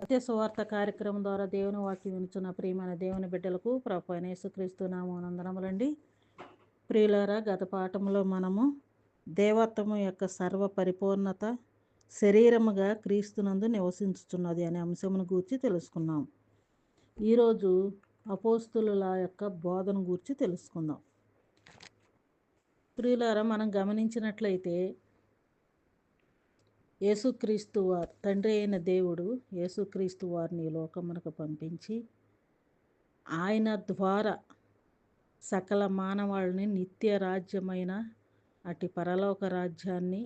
సత్య సువార్త కార్యక్రమం ద్వారా దేవుని వాక్యం వినుచున్న ప్రియమైన దేవుని బిడ్డలకు ప్రభు అయిన యేసుక్రీస్తు నామమునందనములండి. ప్రియులారా, గత పాఠంలో మనము దేవత్వము యొక్క సర్వ పరిపూర్ణత శరీరముగా క్రీస్తునందు నివసించుచున్నది అనే అంశమును గూర్చి తెలుసుకున్నాం. ఈరోజు అపోస్తులుల యొక్క బోధన గూర్చి తెలుసుకుందాం. ప్రియులారా, మనం గమనించినట్లయితే యేసుక్రీస్తు వారు, తండ్రి అయిన దేవుడు యేసుక్రీస్తు వారిని ఈ లోకమునకు పంపించి ఆయన ద్వారా సకల మానవాళిని నిత్య రాజ్యమైన అటు పరలోక రాజ్యాన్ని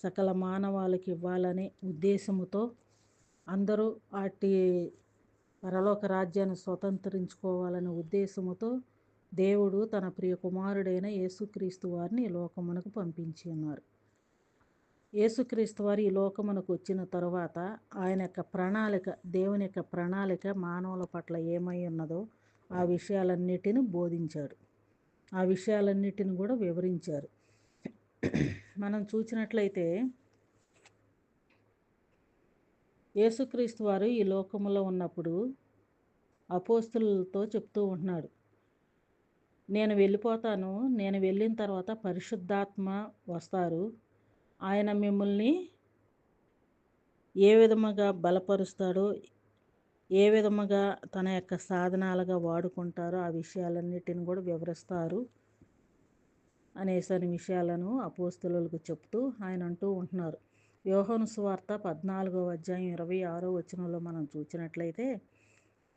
సకల మానవాళికి ఇవ్వాలనే ఉద్దేశముతో అందరూ అటు పరలోక రాజ్యాన్ని స్వతంత్రించుకోవాలనే ఉద్దేశముతో దేవుడు తన ప్రియ కుమారుడైన యేసుక్రీస్తు వారిని ఈ లోకమునకు పంపించి ఉన్నారు. యేసుక్రీస్తు వారు ఈ లోకమునకు వచ్చిన తరువాత ఆయన యొక్క ప్రణాళిక, దేవుని యొక్క ప్రణాళిక మానవుల పట్ల ఏమై ఉన్నదో ఆ విషయాలన్నిటిని బోధించాడు. ఆ విషయాలన్నిటిని కూడా వివరించారు. మనం చూసినట్లయితే యేసుక్రీస్తు వారు ఈ లోకములో ఉన్నప్పుడు అపోస్తులతో చెప్తూ ఉంటున్నాడు, నేను వెళ్ళిపోతాను, నేను వెళ్ళిన తర్వాత పరిశుద్ధాత్మ వస్తారు, ఆయన మిమ్మల్ని ఏ విధముగా బలపరుస్తాడో, ఏ విధముగా తన యొక్క సాధనాలుగా వాడుకుంటారో ఆ విషయాలన్నిటిని కూడా వివరిస్తారు అనేసరి విషయాలను అపోస్తులకు చెప్తూ ఆయన అంటూ ఉంటున్నారు. యోహాను సువార్త 14:26 మనం చూసినట్లయితే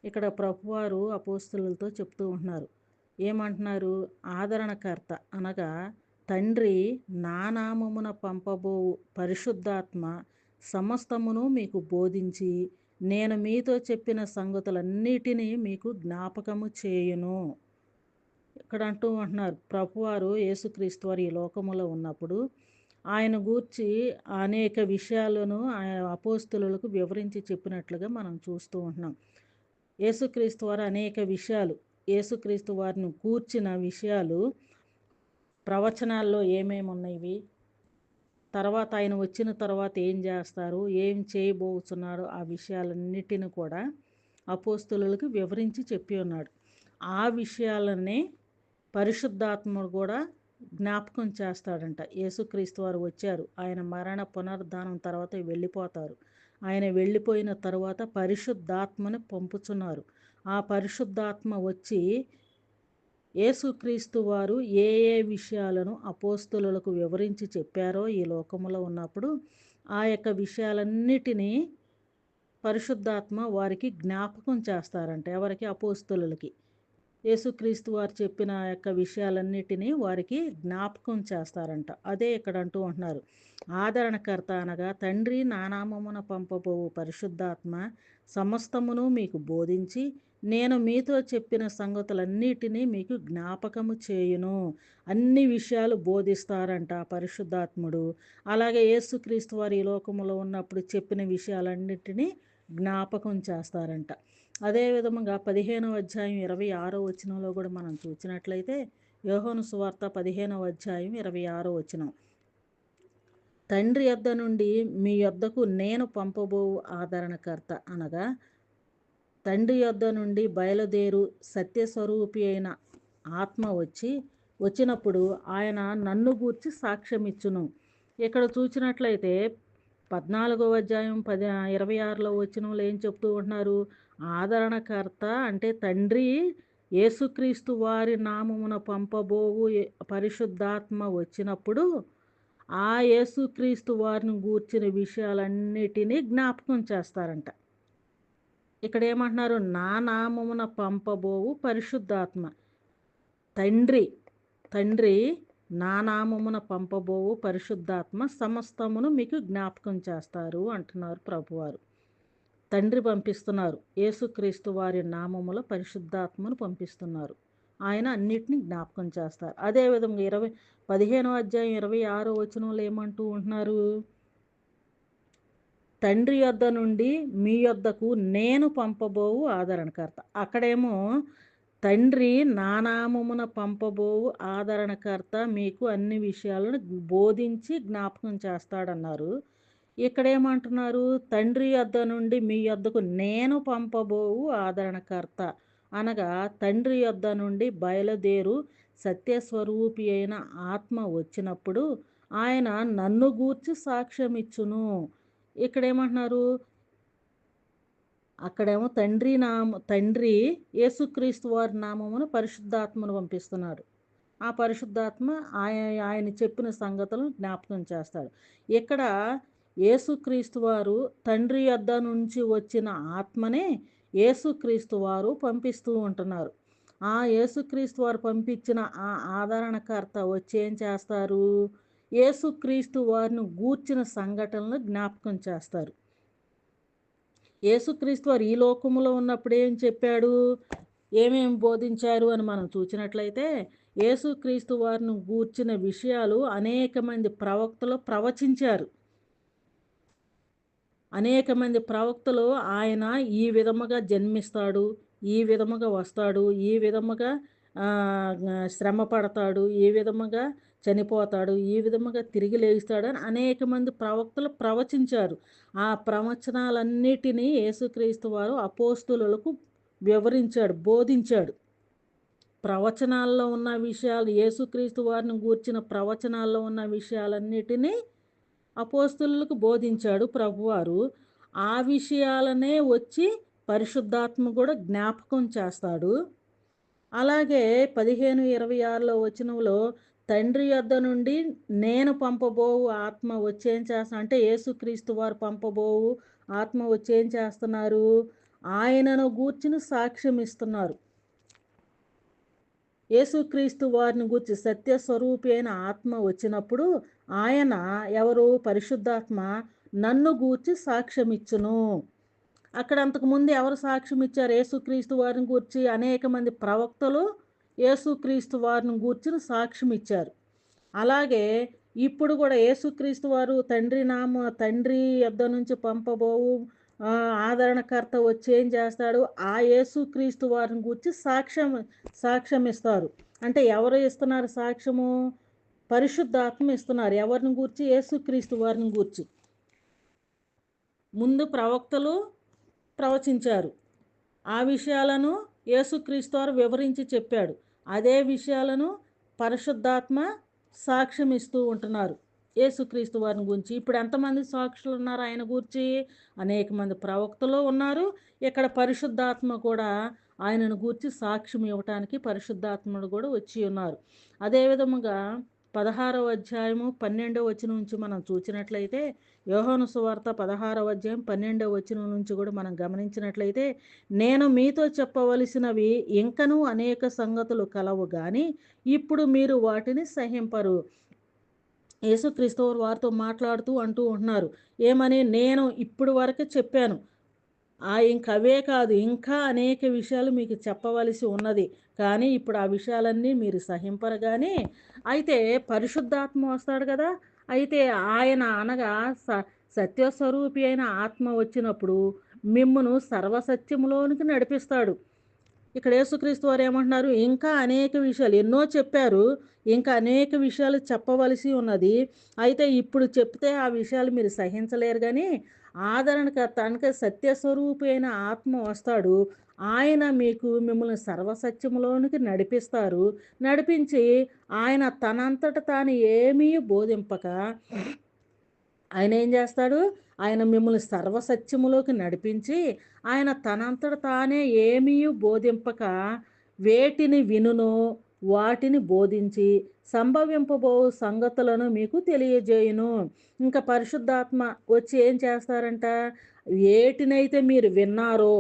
ఇక్కడ ప్రభువారు అపోస్తులతో చెప్తూ ఉంటున్నారు. ఏమంటున్నారు? ఆదరణకర్త అనగా తండ్రి నా నామమున పంపబో పరిశుద్ధాత్మ సమస్తమును మీకు బోధించి నేను మీతో చెప్పిన సంగతులన్నిటినీ మీకు జ్ఞాపకము చేయును. ఇక్కడ అంటూ ఉంటున్నారు, ప్రభువారు యేసుక్రీస్తు వారు ఈ లోకములో ఉన్నప్పుడు ఆయన గూర్చి అనేక విషయాలను ఆయన అపోస్తులకు వివరించి చెప్పినట్లుగా మనం చూస్తూ ఉంటున్నాం. యేసుక్రీస్తు వారు అనేక విషయాలు, యేసుక్రీస్తు వారిని కూర్చిన విషయాలు ప్రవచనాల్లో ఏమేమి ఉన్నాయి, తర్వాత ఆయన వచ్చిన తర్వాత ఏం చేస్తారు, ఏం చేయబోతున్నారో ఆ విషయాలన్నిటిని కూడా అపోస్తులకు వివరించి చెప్పి ఉన్నాడు. ఆ విషయాలనే పరిశుద్ధాత్ముడు కూడా జ్ఞాపకం చేస్తాడంట. యేసుక్రీస్తు వారు వచ్చారు, ఆయన మరణ పునరుద్ధానం తర్వాత వెళ్ళిపోతారు. ఆయన వెళ్ళిపోయిన తర్వాత పరిశుద్ధాత్మని పంపుచున్నారు. ఆ పరిశుద్ధాత్మ వచ్చి యేసుక్రీస్తు వారు ఏ ఏ విషయాలను అపోస్తులకు వివరించి చెప్పారో ఈ లోకములో ఉన్నప్పుడు ఆ యొక్క విషయాలన్నిటినీ పరిశుద్ధాత్మ వారికి జ్ఞాపకం చేస్తారంట. ఎవరికి? అపోస్తులకి. యేసుక్రీస్తు వారు చెప్పిన యొక్క విషయాలన్నిటినీ వారికి జ్ఞాపకం చేస్తారంట. అదే ఇక్కడ అంటూ ఉంటున్నారు, ఆదరణకర్త అనగా తండ్రి నా నామమున పంపబోవు పరిశుద్ధాత్మ సమస్తమును మీకు బోధించి నేను మీతో చెప్పిన సంగతులన్నిటినీ మీకు జ్ఞాపకము చేయును. అన్ని విషయాలు బోధిస్తారంట పరిశుద్ధాత్ముడు. అలాగే యేసుక్రీస్తు వారు ఈ లోకములో ఉన్నప్పుడు చెప్పిన విషయాలన్నిటినీ జ్ఞాపకం చేస్తారంట. అదేవిధముగా 15:26 కూడా మనం చూసినట్లయితే యోహాను సువార్త 15:26 తండ్రి యొద్ద నుండి మీ యొద్దకు నేను పంపబో ఆదరణకర్త అనగా తండ్రి యొద్ద నుండి బయలుదేరు సత్యస్వరూపి అయిన ఆత్మ వచ్చినప్పుడు ఆయన నన్ను గూర్చి సాక్ష్యం ఇచ్చును. ఇక్కడ చూసినట్లయితే 14:26 ఏం చెప్తూ ఉంటున్నారు? ఆదరణకర్త అంటే తండ్రి యేసుక్రీస్తు వారి నామమున పంపబోవు పరిశుద్ధాత్మ వచ్చినప్పుడు ఆ యేసుక్రీస్తు వారిని గూర్చిన విషయాలన్నిటినీ జ్ఞాపకం చేస్తారంట. ఇక్కడ ఏమంటున్నారు? నా నామమున పంపబోవు పరిశుద్ధాత్మ. తండ్రి నా నామమున పంపబోవు పరిశుద్ధాత్మ సమస్తమును మీకు జ్ఞాపకం చేస్తారు అంటున్నారు ప్రభువారు. తండ్రి పంపిస్తున్నారు, యేసుక్రీస్తు వారి నామములో పరిశుద్ధాత్మను పంపిస్తున్నారు. ఆయన అన్నిటినీ జ్ఞాపకం చేస్తారు. అదేవిధంగా 15:26 ఏమంటూ ఉంటున్నారు? తండ్రి యొద్ద నుండి మీ యొద్దకు నేను పంపబోవు ఆదరణకర్త. అక్కడేమో తండ్రి నా నామమున పంపబోవు ఆదరణకర్త మీకు అన్ని విషయాలను బోధించి జ్ఞాపకం చేస్తాడన్నారు. ఇక్కడేమంటున్నారు? తండ్రి యొద్ద నుండి మీ యొద్దకు నేను పంపబోవు ఆదరణకర్త. అనగా తండ్రి యొద్ద నుండి బయలుదేరు సత్యస్వరూపి అయిన ఆత్మ వచ్చినప్పుడు ఆయన నన్ను గూర్చి సాక్ష్యమిచ్చును. ఇక్కడేమంటున్నారు? అక్కడేమో తండ్రి యేసుక్రీస్తు వారి నామమున పరిశుద్ధాత్మను పంపిస్తున్నాడు. ఆ పరిశుద్ధాత్మ ఆయన చెప్పిన సంగతులను జ్ఞాపకం చేస్తాడు. ఇక్కడ యేసుక్రీస్తు వారు తండ్రి యొద్ద నుంచి వచ్చిన ఆత్మనే యేసుక్రీస్తు వారు పంపిస్తూ ఉంటున్నారు. ఆ యేసుక్రీస్తు వారు పంపించిన ఆ ఆదరణకర్త వచ్చి ఏం చేస్తారు? యేసుక్రీస్తు వారిని గూర్చిన సంఘటనలు జ్ఞాపకం చేస్తారు. యేసుక్రీస్తు వారు ఈ లోకములో ఉన్నప్పుడు ఏం చెప్పాడు? ఏమేమి బోధించారు అని మనం చూసినట్లయితే యేసుక్రీస్తు వారిని గూర్చిన విషయాలు అనేక మంది ప్రవక్తలు ప్రవచించారు. అనేక మంది ప్రవక్తలు ఆయన ఈ విధముగా జన్మిస్తాడు, ఈ విధముగా వస్తాడు, ఈ విధముగా శ్రమ పడతాడు, ఈ విధముగా చనిపోతాడు, ఈ విధముగా తిరిగి లేస్తాడు అని అనేక మంది ప్రవక్తలు ప్రవచించారు. ఆ ప్రవచనాలన్నిటినీ యేసుక్రీస్తు వారు అపోస్తులకు వివరించాడు, బోధించాడు. ప్రవచనాల్లో ఉన్న విషయాలు యేసుక్రీస్తు వారిని గూర్చిన ప్రవచనాల్లో ఉన్న విషయాలన్నిటినీ అపోస్తులకు బోధించాడు ప్రభువారు. ఆ విషయాలనే వచ్చి పరిశుద్ధాత్మ కూడా జ్ఞాపకం చేస్తాడు. అలాగే 15:26 వచనంలో తండ్రి యొద్ద నుండి నేను పంపబోవు ఆత్మ వచ్చేం చేస్తా అంటే యేసుక్రీస్తు వారు పంపబోవు ఆత్మ వచ్చేం చేస్తున్నారు? ఆయనను గూర్చిన సాక్ష్యం ఇస్తున్నారు. యేసుక్రీస్తు వారిని గూర్చి సత్యస్వరూపి అయిన ఆత్మ వచ్చినప్పుడు ఆయన ఎవరు? పరిశుద్ధాత్మ నన్ను గూర్చి సాక్ష్యమిచ్చును. అక్కడ అంతకుముందు ఎవరు సాక్ష్యం ఇచ్చారు? యేసుక్రీస్తు వారిని గూర్చి అనేక మంది ప్రవక్తలు యేసుక్రీస్తు వారిని గూర్చిన సాక్ష్యం ఇచ్చారు. అలాగే ఇప్పుడు కూడా యేసుక్రీస్తు వారు తండ్రి యొద్ద నుంచి పంపబోవు ఆదరణకర్త వచ్చి ఏం చేస్తాడు? ఆ యేసుక్రీస్తు వారిని గూర్చి సాక్ష్యం ఇస్తారు. అంటే ఎవరు ఇస్తున్నారు సాక్ష్యము? పరిశుద్ధాత్మ ఇస్తున్నారు. ఎవరిని గూర్చి? యేసుక్రీస్తు వారిని గూర్చి. ముందు ప్రవక్తలు ప్రవచించారు. ఆ విషయాలను యేసుక్రీస్తు వారు వివరించి చెప్పాడు. అదే విషయాలను పరిశుద్ధాత్మ సాక్ష్యం ఇస్తూ ఉంటున్నారు యేసుక్రీస్తు వారిని గురించి. ఇప్పుడు ఎంతమంది సాక్షులు ఉన్నారు ఆయన గురించి? అనేక మంది ప్రవక్తలు ఉన్నారు. ఇక్కడ పరిశుద్ధాత్మ కూడా ఆయనను గూర్చి సాక్ష్యం ఇవ్వటానికి పరిశుద్ధాత్ముడు కూడా వచ్చి ఉన్నారు. అదేవిధముగా 16వ అధ్యాయము 12వ వచనం నుంచి మనం చూసినట్లయితే యోహాను సువార్త 16వ అధ్యాయం 12వ వచనం నుంచి కూడా మనం గమనించినట్లయితే నేను మీతో చెప్పవలసినవి ఇంకనూ అనేక సంగతులు కలవు గాని ఇప్పుడు మీరు వాటిని సహింపరు. యేసుక్రీస్తు వారితో మాట్లాడుతూ అంటూ ఉంటున్నారు ఏమని? నేను ఇప్పుడు వరకు చెప్పాను, ఇంక అవే కాదు ఇంకా అనేక విషయాలు మీకు చెప్పవలసి ఉన్నది, కానీ ఇప్పుడు ఆ విషయాలన్నీ మీరు సహింపరు. కానీ అయితే పరిశుద్ధాత్మ వస్తాడు కదా, అయితే ఆయన అనగా సత్యస్వరూపి అయిన ఆత్మ వచ్చినప్పుడు మిమ్మును సర్వసత్యములోనికి నడిపిస్తాడు. ఇక్కడ యేసుక్రీస్తు వారు ఏమంటున్నారు? ఇంకా అనేక విషయాలు ఎన్నో చెప్పారు, ఇంకా అనేక విషయాలు చెప్పవలసి ఉన్నది. అయితే ఇప్పుడు చెప్తే ఆ విషయాలు మీరు సహించలేరు. కానీ ఆదరణకర్త అనగా సత్యస్వరూపి అయిన ఆత్మ వస్తాడు. ఆయన మిమ్మల్ని సర్వసత్యములోనికి నడిపిస్తారు. నడిపించి ఆయన తనంతట తాను ఏమీ బోధింపక ఆయన ఏం చేస్తాడు? ఆయన మిమ్మల్ని సర్వసత్యములోకి నడిపించి ఆయన తనంతట తానే ఏమీ బోధింపక వేటిని వినునో వాటిని బోధించి సంభవింపబో సంగతులను మీకు తెలియజేయును. ఇంకా పరిశుద్ధాత్మ వచ్చి ఏం చేస్తారంట? వేటినైతే మీరు విన్నారో,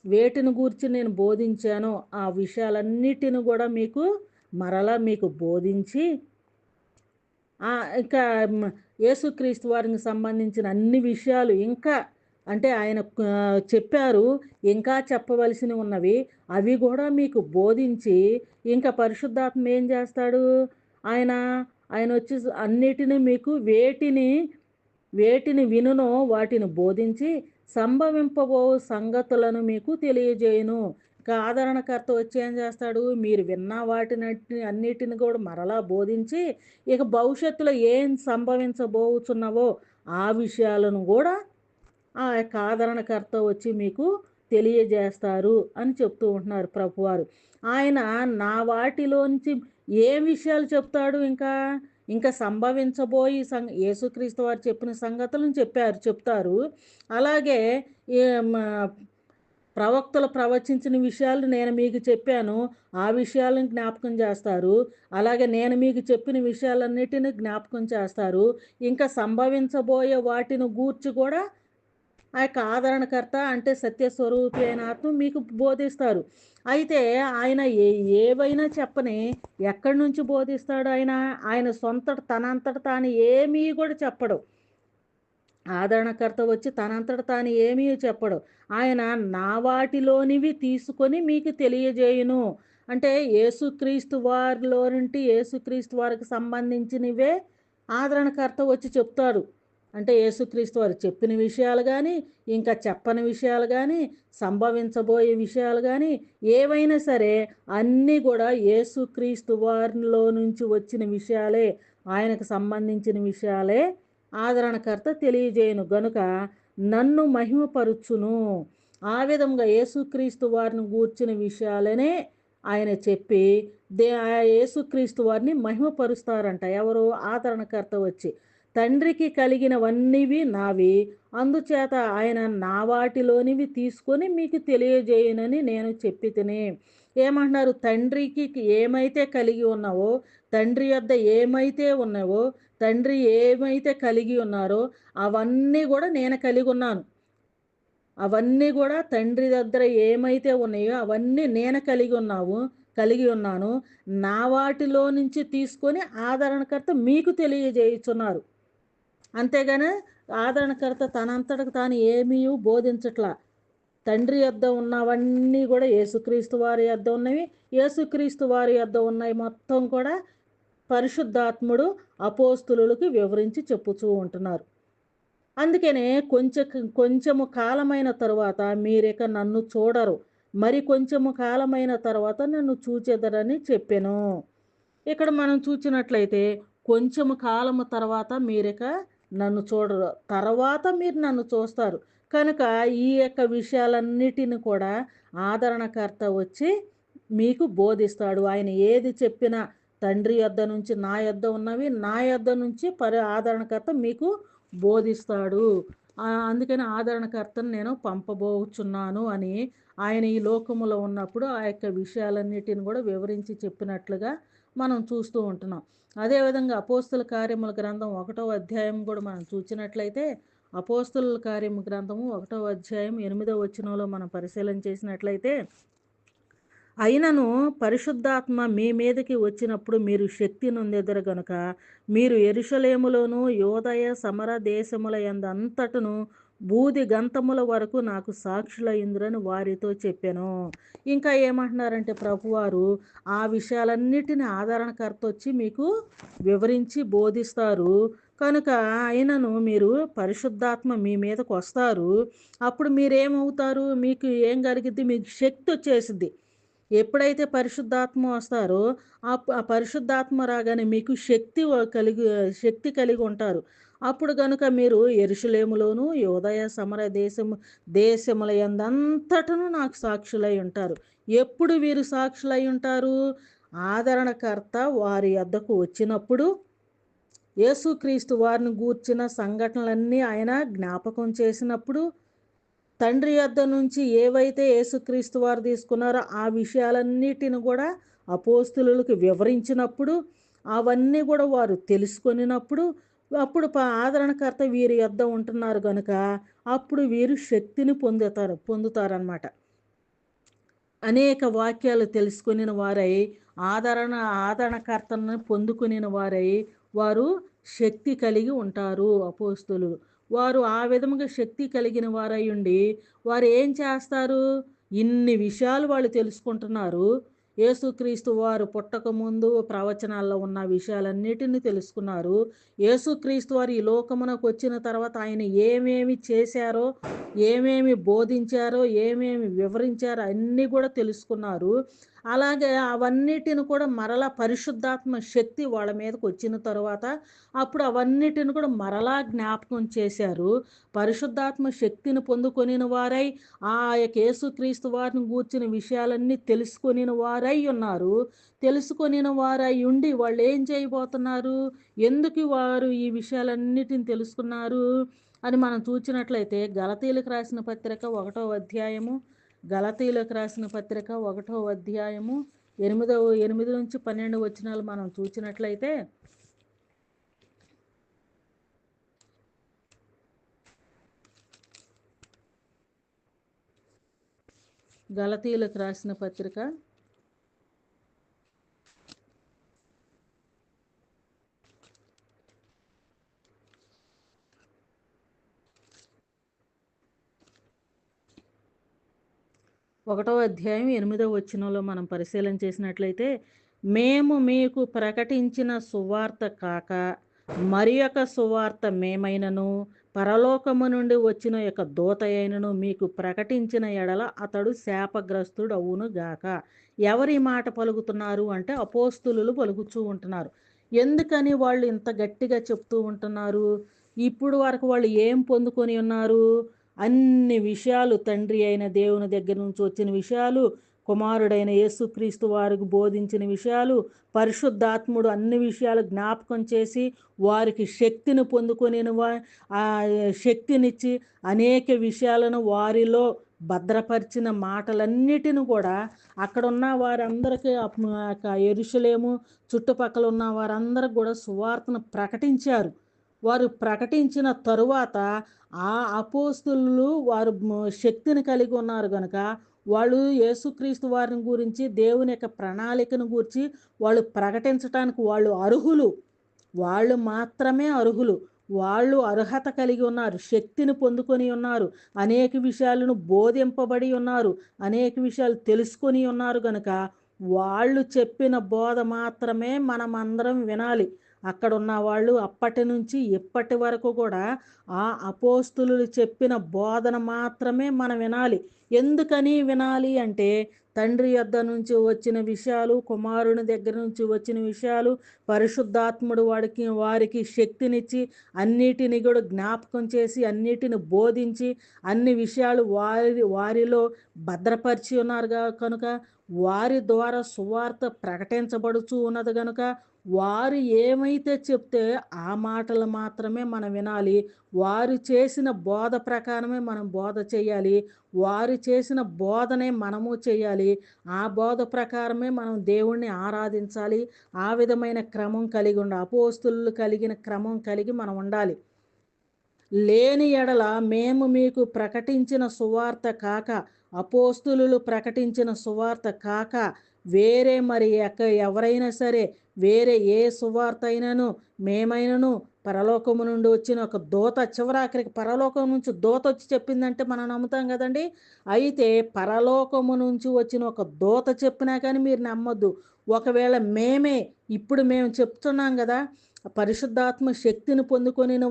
వేటిని గూర్చి నేను బోధించానో ఆ విషయాలన్నిటిని కూడా మరలా మీకు బోధించి ఇంకా యేసుక్రీస్తు వారికి సంబంధించిన అన్ని విషయాలు ఇంకా అంటే ఆయన చెప్పారు, ఇంకా చెప్పవలసినవి ఉన్నవి, అవి కూడా మీకు బోధించి ఇంకా పరిశుద్ధాత్మ ఏం చేస్తాడు? ఆయన వచ్చి అన్నిటినీ మీకు వేటిని వినునో వాటిని బోధించి సంభవింపబో సంగతులను మీకు తెలియజేయును. ఇంకా ఆదరణకర్త వచ్చి ఏం చేస్తాడు? మీరు విన్న వాటిని అన్నిటిని కూడా మరలా బోధించి ఇక భవిష్యత్తులో ఏం సంభవించబోచున్నవో ఆ విషయాలను కూడా ఆ యొక్క ఆదరణకర్త వచ్చి మీకు తెలియజేస్తారు అని చెప్తూ ఉంటున్నారు ప్రభువారు. ఆయన నా వాటిలోంచి ఏ విషయాలు చెప్తాడు ఇంకా? ఇంకా సంభవించబోయి యేసుక్రీస్తు వారు చెప్పిన సంగతులను చెప్తారు. అలాగే ఏ మ ప్రవక్తలు ప్రవచించిన విషయాలు నేను మీకు చెప్పాను. ఆ విషయాలను జ్ఞాపకం చేస్తారు. అలాగే నేను మీకు చెప్పిన విషయాలన్నిటిని జ్ఞాపకం చేస్తారు. ఇంకా సంభవించబోయే వాటిని గూర్చి కూడా ఆ యొక్క ఆదరణకర్త అంటే సత్యస్వరూపి అయిన ఆత్మ మీకు బోధిస్తారు. అయితే ఆయన ఏవైనా చెప్పని ఎక్కడి నుంచి బోధిస్తాడు ఆయన? ఆయన తనంతట తాను ఏమీ కూడా చెప్పడు. ఆదరణకర్త వచ్చి తనంతట తాను ఏమీ చెప్పడు. ఆయన నా వాటిలోనివి తీసుకొని మీకు తెలియజేయును. అంటే యేసుక్రీస్తు వారిలో నుండి యేసుక్రీస్తు వారికి సంబంధించినవే ఆదరణకర్త వచ్చి చెప్తాడు. అంటే యేసుక్రీస్తు వారు చెప్పిన విషయాలు గానీ, ఇంకా చెప్పని విషయాలు గానీ, సంభవించబోయే విషయాలు గానీ, ఏవైనా సరే అన్నీ గూడా యేసుక్రీస్తు వారిలో నుంచి వచ్చిన విషయాలే. ఆయనకు సంబంధించిన విషయాలే ఆదరణకర్త తెలియజేయును గనుక నన్ను మహిమపరుచును. ఆ విధంగా యేసుక్రీస్తు వారిని గూర్చిన విషయాలనే ఆయన చెప్పి యేసుక్రీస్తు వారిని మహిమపరుస్తారంట. ఎవరు? ఆదరణకర్త వచ్చి. తండ్రికి కలిగినవన్నీవి నావి. అందుచేత ఆయన నా వాటిలోనివి తీసుకొని మీకు తెలియజేయునని నేను చెప్పి తిని. ఏమంటున్నారు? తండ్రికి ఏమైతే కలిగి ఉన్నావో, తండ్రి యొద్ద ఏమైతే ఉన్నావో, తండ్రి ఏమైతే కలిగి ఉన్నారో అవన్నీ కూడా నేను కలిగి ఉన్నాను. అవన్నీ కూడా తండ్రి దగ్గర ఏమైతే ఉన్నాయో అవన్నీ నేను కలిగి ఉన్నాను. నా వాటిలో నుంచి తీసుకొని ఆదరణకర్త మీకు తెలియజేయుచున్నారు. అంతేగాని ఆదరణకర్త తనంతటకు తాను ఏమీ బోధించట్లా. తండ్రి యొద్ద ఉన్నవన్నీ కూడా యేసుక్రీస్తు వారి యొద్ద ఉన్నవి. యేసుక్రీస్తు వారి యొద్ద ఉన్నవి మొత్తం కూడా పరిశుద్ధాత్ముడు అపోస్తులులకు వివరించి చెప్పుచూ ఉంటున్నారు. అందుకనే కొంచెము కాలమైన తరువాత మీరిక నన్ను చూడరు. మరి కొంచెము కాలమైన తర్వాత నన్ను చూచెదరని చెప్పెను. ఇక్కడ మనం చూచినట్లయితే కొంచెము కాలము తర్వాత మీరిక నన్ను చూడరు. తర్వాత మీరు నన్ను చూస్తారు. కనుక ఈ యొక్క విషయాలన్నిటిని కూడా ఆదరణకర్త వచ్చి మీకు బోధిస్తాడు. ఆయన ఏది చెప్పినా తండ్రి యొద్ద నుంచి నా యొద్ద ఉన్నవి, నా యొద్ద నుంచి ఆదరణకర్త మీకు బోధిస్తాడు. అందుకని ఆదరణకర్తను నేను పంపబోచున్నాను అని ఆయన ఈ లోకములో ఉన్నప్పుడు ఆ యొక్క విషయాలన్నిటిని కూడా వివరించి చెప్పినట్లుగా మనం చూస్తూ ఉంటున్నాం. అదేవిధంగా అపోస్తుల కార్యముల గ్రంథం 1వ అధ్యాయం కూడా మనం చూసినట్లయితే అపోస్తుల కార్యము గ్రంథము 1వ అధ్యాయం 8వ వచనంలో మనం పరిశీలన చేసినట్లయితే, అయినను పరిశుద్ధాత్మ మీ మీదకి వచ్చినప్పుడు మీరు శక్తి నొందెదరు గనుక మీరు యెరూషలేములోను యోదయ సమర దేశముల యందంతటను బూది గంతముల వరకు నాకు సాక్షులయ్యుందురని వారితో చెప్పాను. ఇంకా ఏమంటున్నారంటే ప్రభువారు ఆ విషయాలన్నిటిని ఆదరణకర్త వచ్చి మీకు వివరించి బోధిస్తారు. కనుక అయినను మీరు పరిశుద్ధాత్మ మీ మీదకు వస్తారు. అప్పుడు మీరేమవుతారు? మీకు ఏం కలిగిద్ది? మీకు శక్తి వచ్చేసిద్ది. ఎప్పుడైతే పరిశుద్ధాత్మ వస్తారో ఆ పరిశుద్ధాత్మ రాగానే మీకు శక్తి కలిగి ఉంటారు. అప్పుడు గనుక మీరు యెరూషలేములోను యోదయ సమర దేశముల యందంతటను నాకు సాక్షులై ఉంటారు. ఎప్పుడు వీరు సాక్షులై ఉంటారు? ఆదరణకర్త వారి యొద్దకు వచ్చినప్పుడు యేసుక్రీస్తు వారిని గూర్చిన సంఘటనలన్నీ ఆయన జ్ఞాపకం చేసినప్పుడు, తండ్రి యొద్ద నుంచి ఏవైతే యేసుక్రీస్తు వారు తీసుకున్నారో ఆ విషయాలన్నిటిని కూడా అపోస్తులులకు వివరించినప్పుడు, అవన్నీ కూడా వారు తెలుసుకొనినప్పుడు, అప్పుడు ఆదరణకర్త వీరి యొద్ద ఉంటున్నారు గనుక అప్పుడు వీరు శక్తిని పొందుతారనమాట. అనేక వాక్యాలు తెలుసుకొనిన వారై ఆదరణకర్తను పొందుకొనిన వారై వారు శక్తి కలిగి ఉంటారు అపోస్తులు. వారు ఆ విధముగా శక్తి కలిగిన వారై ఉండి వారు ఏం చేస్తారు? ఇన్ని విషయాలు వాళ్ళు తెలుసుకుంటున్నారు. యేసుక్రీస్తు వారు పుట్టకముందు ప్రవచనాల్లో ఉన్న విషయాలన్నిటిని తెలుసుకున్నారు. యేసుక్రీస్తు వారు ఈ లోకమునకు వచ్చిన తర్వాత ఆయన ఏమేమి చేశారో, ఏమేమి బోధించారో, ఏమేమి వివరించారో అన్నీ కూడా తెలుసుకున్నారు. అలాగే అవన్నిటిని కూడా మరలా పరిశుద్ధాత్మ శక్తి వాళ్ళ మీదకొచ్చిన తరువాత, అప్పుడు అవన్నిటిని కూడా మరలా జ్ఞాపకం చేశారు. పరిశుద్ధాత్మ శక్తిని పొందుకొనిన వారై, ఆ యొక్క యేసుక్రీస్తు వారిని గూర్చిన విషయాలన్నీ తెలుసుకొనిన వారై ఉన్నారు. తెలుసుకొనిన వారై ఉండి వాళ్ళేం చేయబోతున్నారు? ఎందుకు వారు ఈ విషయాలన్నిటిని తెలుసుకున్నారు అని మనం చూచినట్లయితే గలతీయులకు రాసిన పత్రిక 1వ అధ్యాయము, గలతీయులకు రాసిన పత్రిక 1వ అధ్యాయము 8-12 వచనాలు మనం చూచినట్లయితే, గలతీయులకు రాసిన పత్రిక 1వ అధ్యాయం 8వ వచనంలో మనం పరిశీలన చేసినట్లయితే, మేము మీకు ప్రకటించిన సువార్త కాక మరి యొక్క సువార్త మేమైనను పరలోకము నుండి వచ్చిన యొక్క దూత అయినను మీకు ప్రకటించిన ఎడల అతడు శాపగ్రస్తుడు అవును గాక. ఎవరి మాట పలుకుతున్నారు అంటే అపోస్తులు పలుకుతూ ఉంటున్నారు. ఎందుకని వాళ్ళు ఇంత గట్టిగా చెప్తూ ఉంటున్నారు? ఇప్పుడు వరకు వాళ్ళు ఏం పొందుకొని ఉన్నారు? అన్ని విషయాలు తండ్రి అయిన దేవుని దగ్గర నుంచి వచ్చిన విషయాలు, కుమారుడైన యేసుక్రీస్తు వారికి బోధించిన విషయాలు, పరిశుద్ధాత్ముడు అన్ని విషయాలు జ్ఞాపకం చేసి వారికి శక్తిని పొందుకొని ఆ శక్తినిచ్చి అనేక విషయాలను వారిలో భద్రపరిచిన మాటలన్నిటిని కూడా అక్కడున్న వారందరికీ యెరూషలేము చుట్టుపక్కల ఉన్న వారందరికి కూడా సువార్తను ప్రకటించారు. వారు ప్రకటించిన తరువాత ఆ అపోస్తులు వారు శక్తిని కలిగి ఉన్నారు గనుక వాళ్ళు యేసుక్రీస్తు వారిని గురించి దేవుని యొక్క ప్రణాళికను గురించి వాళ్ళు ప్రకటించటానికి వాళ్ళు అర్హులు. వాళ్ళు మాత్రమే అర్హులు. వాళ్ళు అర్హత కలిగి ఉన్నారు. శక్తిని పొందుకొని ఉన్నారు. అనేక విషయాలను బోధింపబడి ఉన్నారు. అనేక విషయాలు తెలుసుకొని ఉన్నారు గనుక వాళ్ళు చెప్పిన బోధ మాత్రమే మనమందరం వినాలి. అక్కడున్న వాళ్ళు అప్పటి నుంచి ఇప్పటి వరకు కూడా ఆ అపోస్తులు చెప్పిన బోధన మాత్రమే మనం వినాలి. ఎందుకని వినాలి అంటే, తండ్రి యొద్ద నుంచి వచ్చిన విషయాలు, కుమారుని దగ్గర నుంచి వచ్చిన విషయాలు, పరిశుద్ధాత్ముడు వారికి శక్తినిచ్చి అన్నిటిని కూడా జ్ఞాపకం చేసి అన్నిటిని బోధించి అన్ని విషయాలు వారిలో భద్రపరిచి ఉన్నారు కనుక వారి ద్వారా సువార్త ప్రకటించబడుచూ ఉన్నది గనుక వారు ఏమైతే చెప్తే ఆ మాటలు మాత్రమే మనం వినాలి. వారు చేసిన బోధ ప్రకారమే మనం బోధ చేయాలి. వారు చేసిన బోధనే మనము చేయాలి. ఆ బోధ ప్రకారమే మనం దేవుణ్ణి ఆరాధించాలి. ఆ విధమైన క్రమం కలిగి అపోస్తులు కలిగిన క్రమం కలిగి మనం ఉండాలి. లేని ఎడల మేము మీకు ప్రకటించిన సువార్త కాక, అపోస్తులు ప్రకటించిన సువార్త కాక వేరే మరి ఎవరైనా సరే వేరే ఏ సువార్త అయినను మేమైనను పరలోకము నుండి వచ్చిన ఒక దూత, చివరాఖరికి పరలోకం నుంచి దూత వచ్చి చెప్పిందంటే మనం నమ్ముతాం కదండి. అయితే పరలోకము నుంచి వచ్చిన ఒక దూత చెప్పినా కానీ మీరు నమ్మొద్దు. ఒకవేళ ఇప్పుడు మేము చెప్తున్నాం కదా, పరిశుద్ధాత్మ శక్తిని పొందుకొనిన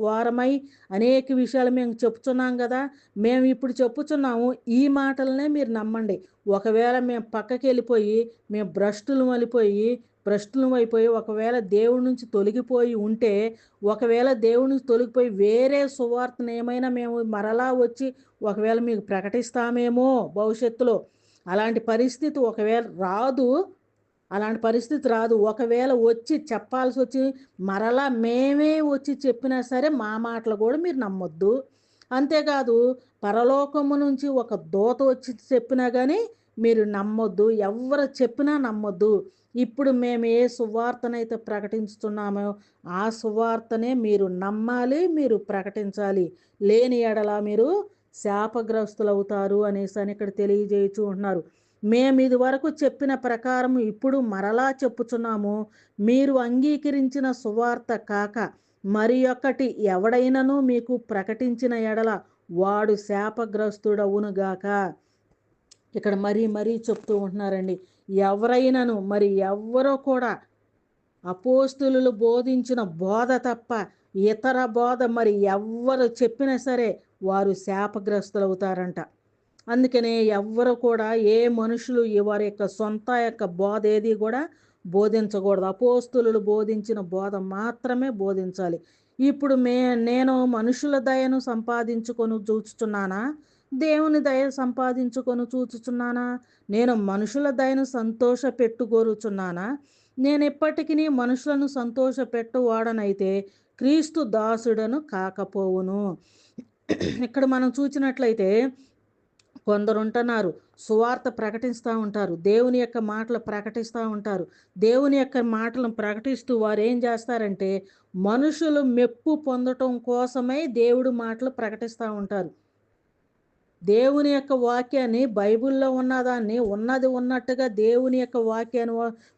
వారమై అనేక విషయాలు మేము చెప్తున్నాం కదా, మేము ఇప్పుడు చెప్పుచున్నాము, ఈ మాటలనే మీరు నమ్మండి. ఒకవేళ మేము పక్కకి వెళ్ళిపోయి మేము భ్రష్టులం అయిపోయి ఒకవేళ దేవుడి నుంచి తొలగిపోయి ఉంటే, ఒకవేళ దేవుడి నుంచి తొలగిపోయి వేరే సువార్తను ఏమైనా మేము మరలా వచ్చి ఒకవేళ మీకు ప్రకటిస్తామేమో భవిష్యత్తులో. అలాంటి పరిస్థితి ఒకవేళ రాదు. అలాంటి పరిస్థితి రాదు. ఒకవేళ వచ్చి చెప్పాల్సి వచ్చి మరలా మేమే వచ్చి చెప్పినా సరే మా మాటలు కూడా మీరు నమ్మొద్దు. అంతేకాదు పరలోకము నుంచి ఒక దూత వచ్చి చెప్పినా కానీ మీరు నమ్మొద్దు. ఎవరు చెప్పినా నమ్మొద్దు. ఇప్పుడు మేము ఏ సువార్తనైతే ప్రకటించుతున్నామో ఆ సువార్తనే మీరు నమ్మాలి, మీరు ప్రకటించాలి. లేని ఎడల మీరు శాపగ్రస్తులవుతారు అనేసి అని ఇక్కడ తెలియజేయచూ ఉంటున్నారు. మేము ఇది వరకు చెప్పిన ప్రకారం ఇప్పుడు మరలా చెప్పుచున్నాము, మీరు అంగీకరించిన సువార్త కాక మరి ఒక్కటి ఎవడైనను మీకు ప్రకటించిన ఎడల వాడు శాపగ్రస్తుడవునుగాక. ఇక్కడ మరీ చెప్తూ ఉంటున్నారండి. ఎవరైనాను మరి ఎవ్వరో కూడా అపోస్తులు బోధించిన బోధ తప్ప ఇతర బోధ మరి ఎవ్వరు చెప్పినా సరే వారు శాపగ్రస్తులవుతారంట. అందుకనే ఎవ్వరు కూడా ఏ మనుషులు వారి యొక్క సొంత యొక్క బోధ ఏది కూడా బోధించకూడదు. అపోస్తులు బోధించిన బోధ మాత్రమే బోధించాలి. ఇప్పుడు నేను మనుషుల దయను సంపాదించుకొని చూచుచున్నానా? దేవుని దయ సంపాదించుకొని చూచుచున్నానా? నేను మనుషుల దయను సంతోషపెట్టుకోరుచున్నానా? నేను ఎప్పటికీ మనుషులను సంతోషపెట్టువాడనైతే క్రీస్తు దాసుడను కాకపోవును. ఇక్కడ మనం చూసినట్లయితే కొందరుంటున్నారు, సువార్త ప్రకటిస్తూ ఉంటారు, దేవుని యొక్క మాటలు ప్రకటిస్తూ ఉంటారు. దేవుని యొక్క మాటలను ప్రకటిస్తూ వారు ఏం చేస్తారంటే మనుషులు మెప్పు పొందటం కోసమై దేవుడి మాటలు ప్రకటిస్తూ ఉంటారు. దేవుని యొక్క వాక్యాన్ని, బైబిల్లో ఉన్నదాన్ని ఉన్నది ఉన్నట్టుగా దేవుని యొక్క వాక్యాన్ని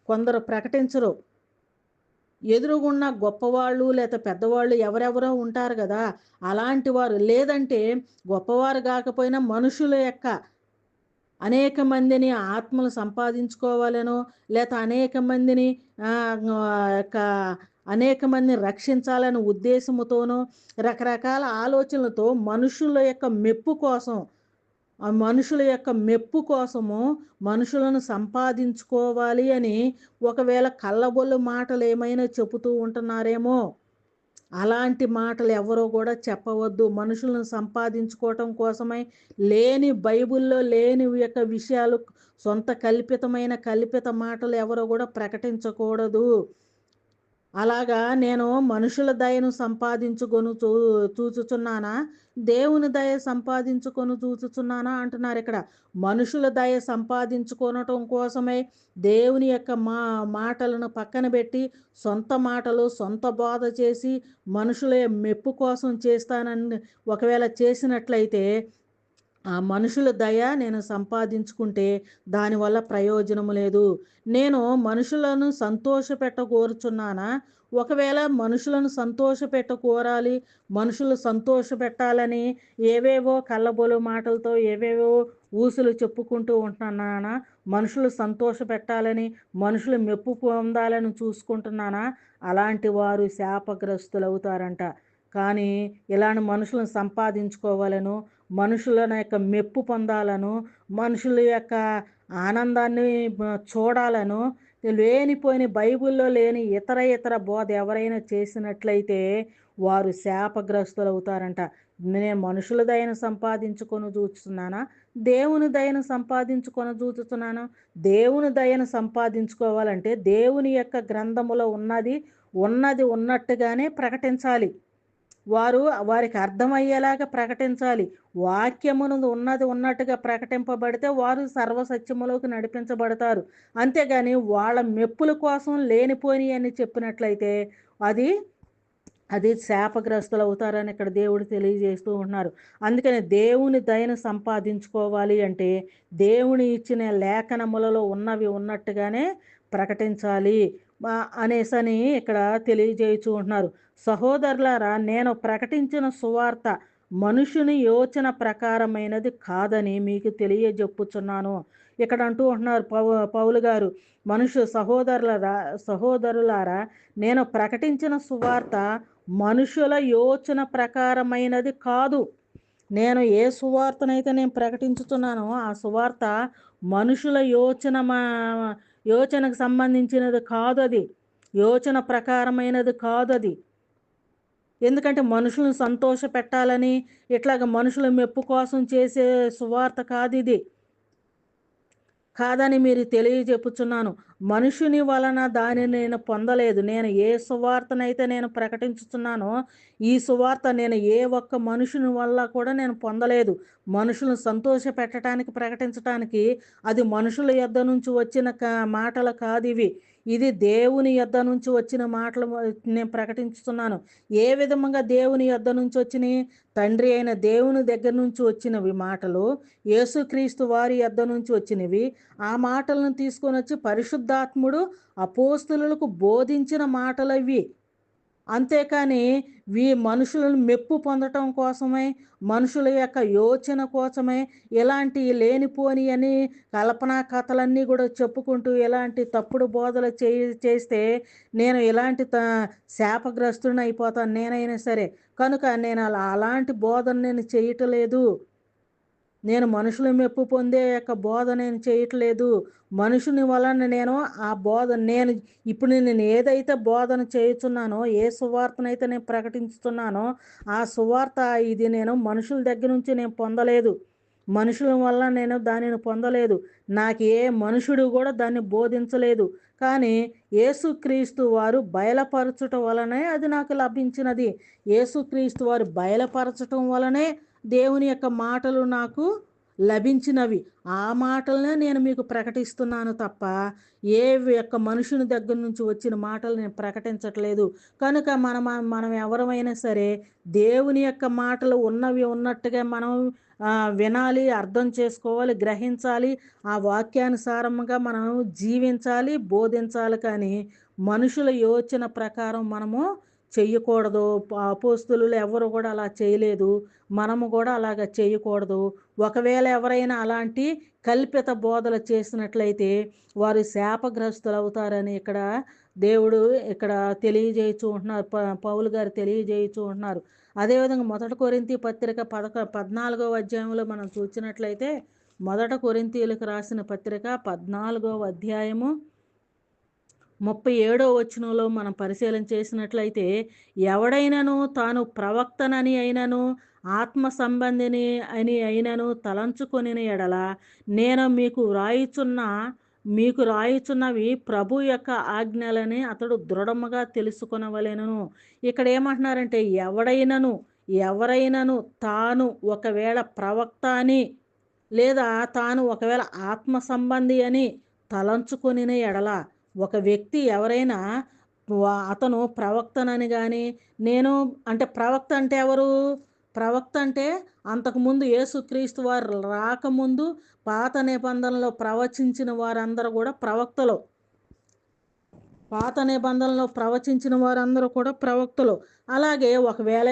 కొందరు ప్రకటించరు. ఎదురుగున్న గొప్పవాళ్ళు లేదా పెద్దవాళ్ళు ఎవరెవరో ఉంటారు కదా, అలాంటి వారు, లేదంటే గొప్పవారు కాకపోయినా మనుషుల యొక్క అనేక మందిని ఆత్మలు సంపాదించుకోవాలనో, లేక అనేక మందిని యొక్క అనేక మందిని రక్షించాలనే ఉద్దేశముతోనో, రకరకాల ఆలోచనలతో మనుషుల యొక్క మెప్పు కోసం, ఆ మనుషుల యొక్క మెప్పు కోసము మనుషులను సంపాదించుకోవాలి అని ఒకవేళ కల్లబొల్లు మాటలు ఏమైనా చెబుతూ ఉంటున్నారేమో. అలాంటి మాటలు ఎవరో కూడా చెప్పవద్దు. మనుషులను సంపాదించుకోవటం కోసమై బైబిల్లో లేని యొక్క విషయాలు, సొంత కల్పిత మాటలు ఎవరో కూడా ప్రకటించకూడదు. అలాగా నేను మనుషుల దయను సంపాదించుకొని చూచుచున్నానా? దేవుని దయ సంపాదించుకొని చూచుచున్నానా అంటున్నారు ఇక్కడ. మనుషుల దయ సంపాదించుకొనటం కోసమై దేవుని యొక్క మాటలను పక్కన పెట్టి సొంత మాటలు, సొంత బోధ చేసి మనుషుల మెప్పు కోసం చేస్తానని ఒకవేళ చేసినట్లయితే ఆ మనుషుల దయ నేను సంపాదించుకుంటే దానివల్ల ప్రయోజనము లేదు. నేను మనుషులను సంతోషపెట్టగోరుచున్నానా? ఒకవేళ మనుషులను సంతోషపెట్టకోరాలి, మనుషులు సంతోషపెట్టాలని ఏవేవో కల్లబొలు మాటలతో ఏవేవో ఊసులు చెప్పుకుంటూ ఉంటున్నానా? మనుషులు సంతోషపెట్టాలని, మనుషులు మెప్పు పొందాలని చూసుకుంటున్నానా? అలాంటి వారు శాపగ్రస్తులవుతారంట. కానీ ఇలాంటి మనుషులను సంపాదించుకోవాలను, మనుషుల యొక్క మెప్పు పొందాలను, మనుషుల యొక్క ఆనందాన్ని చూడాలను లేనిపోయిన బైబిల్లో లేని ఇతర బోధ ఎవరైనా చేసినట్లయితే వారు శాపగ్రస్తులు అవుతారంట. నేను మనుషుల దయను సంపాదించుకొని చూస్తున్నానా? దేవుని దయను సంపాదించుకొని చూస్తున్నాను. దేవుని దయను సంపాదించుకోవాలంటే దేవుని యొక్క గ్రంథములో ఉన్నది ఉన్నట్టుగానే ప్రకటించాలి. వారికి అర్థమయ్యేలాగా ప్రకటించాలి. వాక్యమును ఉన్నట్టుగా ప్రకటింపబడితే వారు సర్వసత్యములోకి నడిపించబడతారు. అంతేగాని వాళ్ళ మెప్పుల కోసం లేనిపోయినవన్నీ చెప్పినట్లయితే అది శాపగ్రస్తులు అవుతారని ఇక్కడ దేవుడు తెలియజేస్తూ ఉన్నారు. అందుకని దేవుని దయను సంపాదించుకోవాలి అంటే దేవుని ఇచ్చిన లేఖనములలో ఉన్నవి ఉన్నట్టుగానే ప్రకటించాలి అనేసని ఇక్కడ తెలియజేస్తూ ఉంటున్నారు. సహోదరులారా, నేను ప్రకటించిన సువార్త మనుషుని యోచన ప్రకారమైనది కాదని మీకు తెలియజెప్పుచున్నాను. ఇక్కడ అంటూ ఉంటున్నారు పౌలు గారు, సహోదరులారా, నేను ప్రకటించిన సువార్త మనుషుల యోచన ప్రకారమైనది కాదు. నేను ఏ సువార్తనైతే నేను ప్రకటించుతున్నానో ఆ సువార్త మనుషుల యోచనకు సంబంధించినది కాదు. అది యోచన ప్రకారమైనది కాదు. అది ఎందుకంటే మనుషులను సంతోష పెట్టాలని, ఇట్లాగ మనుషుల మెప్పు కోసం చేసే సువార్త కాదని మీరు తెలియజెప్పుచున్నాను. మనుషుని వలన దానిని నేను పొందలేదు. నేను ఏ సువార్తనైతే నేను ప్రకటించుతున్నానో ఈ సువార్త నేను ఏ ఒక్క మనుషుని వల్ల కూడా నేను పొందలేదు. మనుషులను సంతోష పెట్టడానికి, ప్రకటించడానికి అది మనుషుల యొద్ద నుంచి వచ్చిన మాటలు కాదు ఇవి. ఇది దేవుని యొద్ద నుంచి వచ్చిన మాటలు నేను ప్రకటించుతున్నాను. ఏ విధంగా దేవుని యొద్ద నుంచి వచ్చినాయి? తండ్రి అయిన దేవుని దగ్గర నుంచి వచ్చినవి మాటలు, యేసుక్రీస్తు వారి యొద్ద నుంచి వచ్చినవి. ఆ మాటలను తీసుకొని వచ్చి పరిశుద్ధాత్ముడు అపోస్తులకు బోధించిన మాటలవి. అంతేకాని మనుషులను మెప్పు పొందటం కోసమై, మనుషుల యొక్క యోచన కోసమై ఇలాంటి లేనిపోని అని కల్పనా కథలన్నీ కూడా చెప్పుకుంటూ ఇలాంటి తప్పుడు బోధలు చేస్తే నేను ఇలాంటి శాపగ్రస్తుని అయిపోతాను నేనైనా సరే. కనుక నేను అలాంటి బోధన నేను చేయటలేదు. నేను మనుషుల మెప్పు పొందే యొక్క బోధ నేను చేయట్లేదు. మనుషుని వలన నేను ఆ బోధ నేను ఇప్పుడు నేను ఏదైతే బోధన చేయుచున్నానో, ఏ సువార్తనైతే నేను ప్రకటించుతున్నానో, ఆ సువార్త ఇది నేను మనుషుల దగ్గర నుంచి నేను పొందలేదు. మనుషుల వల్ల నేను దానిని పొందలేదు. నాకు ఏ మనుషుడు కూడా దాన్ని బోధించలేదు. కానీ యేసుక్రీస్తు వారు బయలుపరచుట వలనే అది నాకు లభించినది. యేసుక్రీస్తు వారు బయలుపరచటం వలనే దేవుని యొక్క మాటలు నాకు లభించినవి. ఆ మాటలనే నేను మీకు ప్రకటిస్తున్నాను తప్ప, ఏ యొక్క మనుషుని దగ్గర నుంచి వచ్చిన మాటలు నేను ప్రకటించట్లేదు. కనుక మనం ఎవరమైనా సరే దేవుని యొక్క మాటలు ఉన్నవి ఉన్నట్టుగా మనం వినాలి, అర్థం చేసుకోవాలి, గ్రహించాలి. ఆ వాక్యానుసారముగా మనం జీవించాలి, బోధించాలి. కానీ మనుషుల యోచన ప్రకారం మనము చెయ్యకూడదు. అపోస్తలులు ఎవరు కూడా అలా చేయలేదు. మనము కూడా అలాగ చేయకూడదు. ఒకవేళ ఎవరైనా అలాంటి కల్పిత బోధలు చేసినట్లయితే వారు శాపగ్రస్తులవుతారని ఇక్కడ దేవుడు ఇక్కడ తెలియజేయచూ ఉంటున్నారు. పౌలు గారు తెలియజేయచూ ఉంటున్నారు. అదేవిధంగా 1 కొరింథీ పత్రిక 14వ అధ్యాయంలో మనం చూసినట్లయితే 1 కొరింథీయులకు రాసిన పత్రిక 14వ అధ్యాయము 37వ వచనంలో మనం పరిశీలన చేసినట్లయితే, ఎవడైనను తాను ప్రవక్తనని అయినను ఆత్మ సంబంధిని అని అయినను తలంచుకొనిన ఎడల, నేను మీకు రాయుచున్నవి ప్రభు యొక్క ఆజ్ఞలని అతడు దృఢముగా తెలుసుకొనవలెను. ఇక్కడ ఏమంటున్నారంటే, ఎవరైనను తాను ఒకవేళ ప్రవక్త అని లేదా తాను ఒకవేళ ఆత్మ సంబంధి అని తలంచుకొనిన ఎడల, ఒక వ్యక్తి ఎవరైనా అతను ప్రవక్తనని కానీ నేను అంటే ప్రవక్త అంటే ఎవరు? ప్రవక్త అంటే అంతకుముందు యేసుక్రీస్తు వారు రాకముందు పాత నిబంధనలో ప్రవచించిన వారందరూ కూడా ప్రవక్తలు. పాత నిబంధనలో ప్రవచించిన వారందరూ కూడా ప్రవక్తలు. అలాగే ఒకవేళ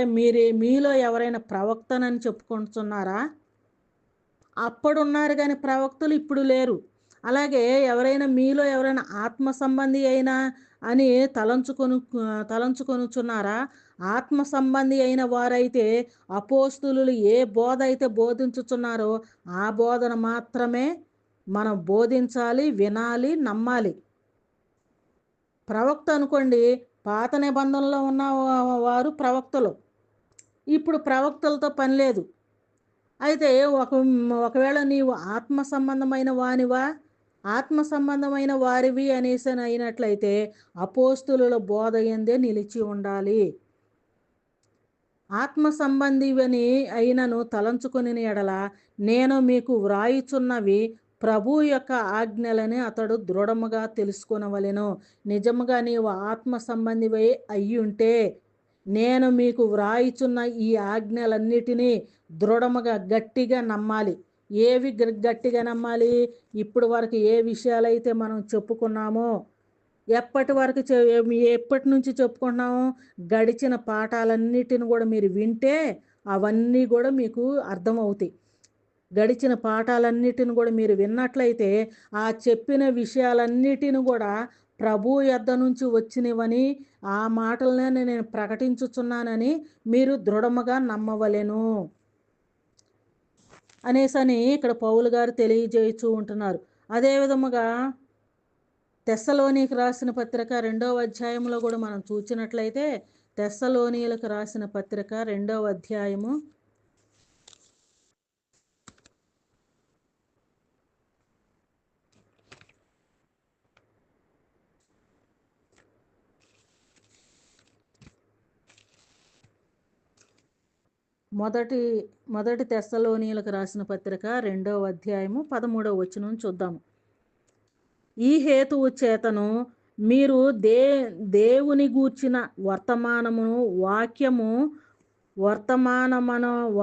మీలో ఎవరైనా ప్రవక్తనని చెప్పుకుంటున్నారా? అప్పుడున్నారు కానీ ప్రవక్తలు ఇప్పుడు లేరు. అలాగే మీలో ఎవరైనా ఆత్మ సంబంధి అయినా అని తలంచుకొనుచున్నారా? ఆత్మ సంబంధి అయిన వారైతే అపోస్తులులు ఏ బోధ అయితే బోధించుచున్నారో ఆ బోధన మాత్రమే మనం బోధించాలి, వినాలి, నమ్మాలి. ప్రవక్త అనుకోండి, పాత నిబంధనలో ఉన్న వారు ప్రవక్తలు. ఇప్పుడు ప్రవక్తలతో పని లేదు. అయితే ఒకవేళ నీవు ఆత్మ సంబంధమైన వారివి అనేసి అయినట్లయితే అపోస్తులుల బోధ యందే నిలిచి ఉండాలి. ఆత్మ సంబంధివని అయినను తలంచుకొని ఎడల, నేను మీకు వ్రాయుచున్నవి ప్రభు యొక్క ఆజ్ఞలని అతడు దృఢముగా తెలుసుకొనవలెను. నిజముగా నీవు ఆత్మ సంబంధివై అయ్యుంటే, నేను మీకు వ్రాయిచున్న ఈ ఆజ్ఞలన్నిటినీ దృఢముగా గట్టిగా నమ్మాలి. ఏవి గట్టిగా నమ్మాలి? ఇప్పుడు వరకు ఏ విషయాలైతే మనం చెప్పుకున్నామో, ఎప్పటి నుంచి చెప్పుకుంటున్నాము? గడిచిన పాఠాలన్నిటిని కూడా మీరు వింటే అవన్నీ కూడా మీకు అర్థమవుతాయి. గడిచిన పాఠాలన్నిటిని కూడా మీరు విన్నట్లయితే ఆ చెప్పిన విషయాలన్నిటిని కూడా ప్రభు యొద్ద నుంచి వచ్చినవని, ఆ మాటలనే నేను ప్రకటించుచున్నానని మీరు దృఢముగా నమ్మవలెను అనేసని ఇక్కడ పౌలు గారు తెలియజేయచూ ఉంటున్నారు. అదే విధముగా తెస్సలోనికి రాసిన పత్రిక 2వ అధ్యాయంలో కూడా మనం చూసినట్లయితే, తెస్సలోనీయులకు రాసిన పత్రిక 2వ అధ్యాయము 1 తెస్సలోనీయులకు రాసిన పత్రిక 2వ అధ్యాయము 13వ వచనం చూద్దాము. ఈ హేతువు చేతను మీరు దేవుని గూర్చిన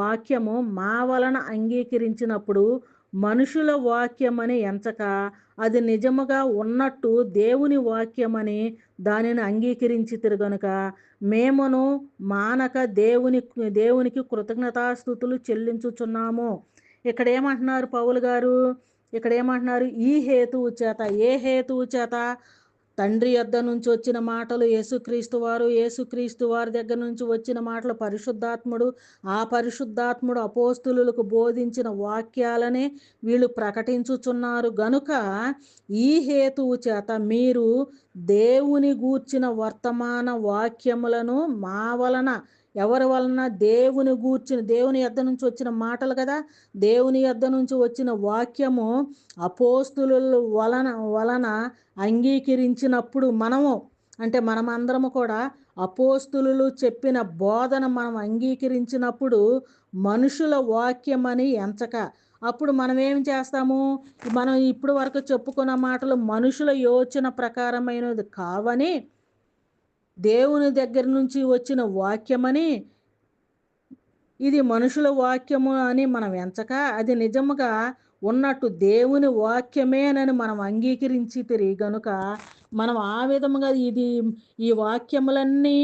వాక్యము మా వలన అంగీకరించినప్పుడు మనుషుల వాక్యమని ఎంచక, అది నిజముగా ఉన్నట్టు దేవుని వాక్యమని దానిని అంగీకరించితిరి గనుక, మేమును మానక దేవునికి కృతజ్ఞతాస్తుతులు చెల్లించుచున్నాము. ఇక్కడ ఏమంటున్నారు పౌలు గారు? ఇక్కడ ఏమంటున్నారు? ఈ హేతువు చేత. ఏ హేతువు చేత? తండ్రి యొద్ద నుంచి వచ్చిన మాటలు యేసుక్రీస్తు వారి దగ్గర నుంచి వచ్చిన మాటలు పరిశుద్ధాత్ముడు, ఆ పరిశుద్ధాత్ముడు అపోస్తులులకు బోధించిన వాక్యాలనే వీళ్ళు ప్రకటించుచున్నారు గనుక ఈ హేతువు చేత మీరు దేవుని గూర్చిన వర్తమాన వాక్యములను మా వలన, ఎవరి వలన? దేవుని యొద్ద నుంచి వచ్చిన మాటలు కదా, దేవుని యొద్ద నుంచి వచ్చిన వాక్యము అపోస్తుల వలన అంగీకరించినప్పుడు మనము, అంటే మనమందరము కూడా అపోస్తులు చెప్పిన బోధన మనం అంగీకరించినప్పుడు మనుషుల వాక్యమని ఎంచక, అప్పుడు మనం ఏం చేస్తాము? మనం ఇప్పుడు వరకు చెప్పుకున్న మాటలు మనుషుల యోచన ప్రకారమైనది కావని, దేవుని దగ్గర నుంచి వచ్చిన వాక్యమని, ఇది మనుషుల వాక్యము అని మనం ఎంచక, అది నిజముగా ఉన్నట్టు దేవుని వాక్యమేనని మనం అంగీకరించి తిరిగి గనుక మనం ఆ విధముగా ఈ వాక్యములన్నీ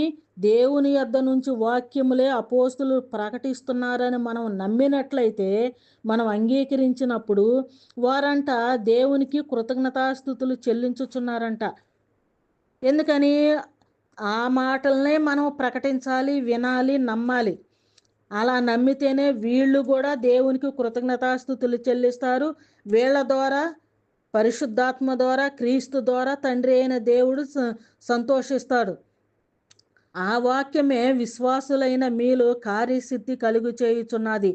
దేవుని యొద్ద నుంచి వాక్యములే అపోస్తులు ప్రకటిస్తున్నారని మనం నమ్మినట్లయితే, మనం అంగీకరించినప్పుడు వారంట దేవునికి కృతజ్ఞతాస్తుతులు చెల్లించుచున్నారంట. ఎందుకని? ఆ మాటలనే మనం ప్రకటించాలి, వినాలి, నమ్మాలి. అలా నమ్మితేనే వీళ్ళు కూడా దేవునికి కృతజ్ఞతాస్తుతులు చెల్లిస్తారు. వీళ్ళ ద్వారా, పరిశుద్ధాత్మ ద్వారా, క్రీస్తు ద్వారా తండ్రి అయిన దేవుడు సంతోషిస్తాడు. ఆ వాక్యమే విశ్వాసులైన మీలో కార్యసిద్ధి కలుగు చేయుచున్నది.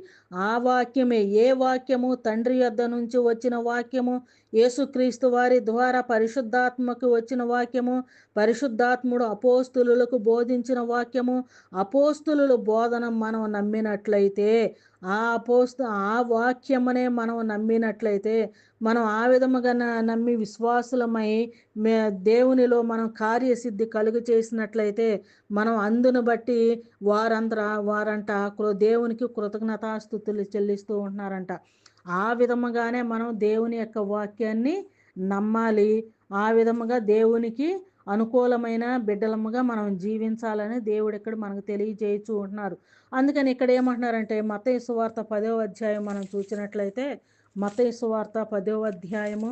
ఆ వాక్యమే, ఏ వాక్యము? తండ్రి యొద్ద నుంచి వచ్చిన వాక్యము, యేసుక్రీస్తు వారి ద్వారా పరిశుద్ధాత్మకు వచ్చిన వాక్యము, పరిశుద్ధాత్ముడు అపోస్తులులకు బోధించిన వాక్యము. అపోస్తులుల బోధన మనం నమ్మినట్లయితే, ఆ వాక్యమనే మనం నమ్మినట్లయితే, మనం ఆ విధముగా నమ్మి విశ్వాసులమై దేవునిలో మనం కార్యసిద్ధి కలుగు చేసినట్లయితే, మనం అందును బట్టి వారంట దేవునికి కృతజ్ఞతాస్తుతులు చెల్లిస్తూ ఉంటున్నారంట. ఆ విధముగానే మనం దేవుని యొక్క వాక్యాన్ని నమ్మాలి. ఆ విధముగా దేవునికి అనుకూలమైన బిడ్డలముగా మనం జీవించాలని దేవుడు ఇక్కడ మనకు తెలియజేయచ్చు ఉంటున్నారు. అందుకని ఇక్కడ ఏమంటున్నారంటే, మత్తయి సువార్త 10వ అధ్యాయం మనం చూసినట్లయితే, మత్తయి సువార్త 10వ అధ్యాయము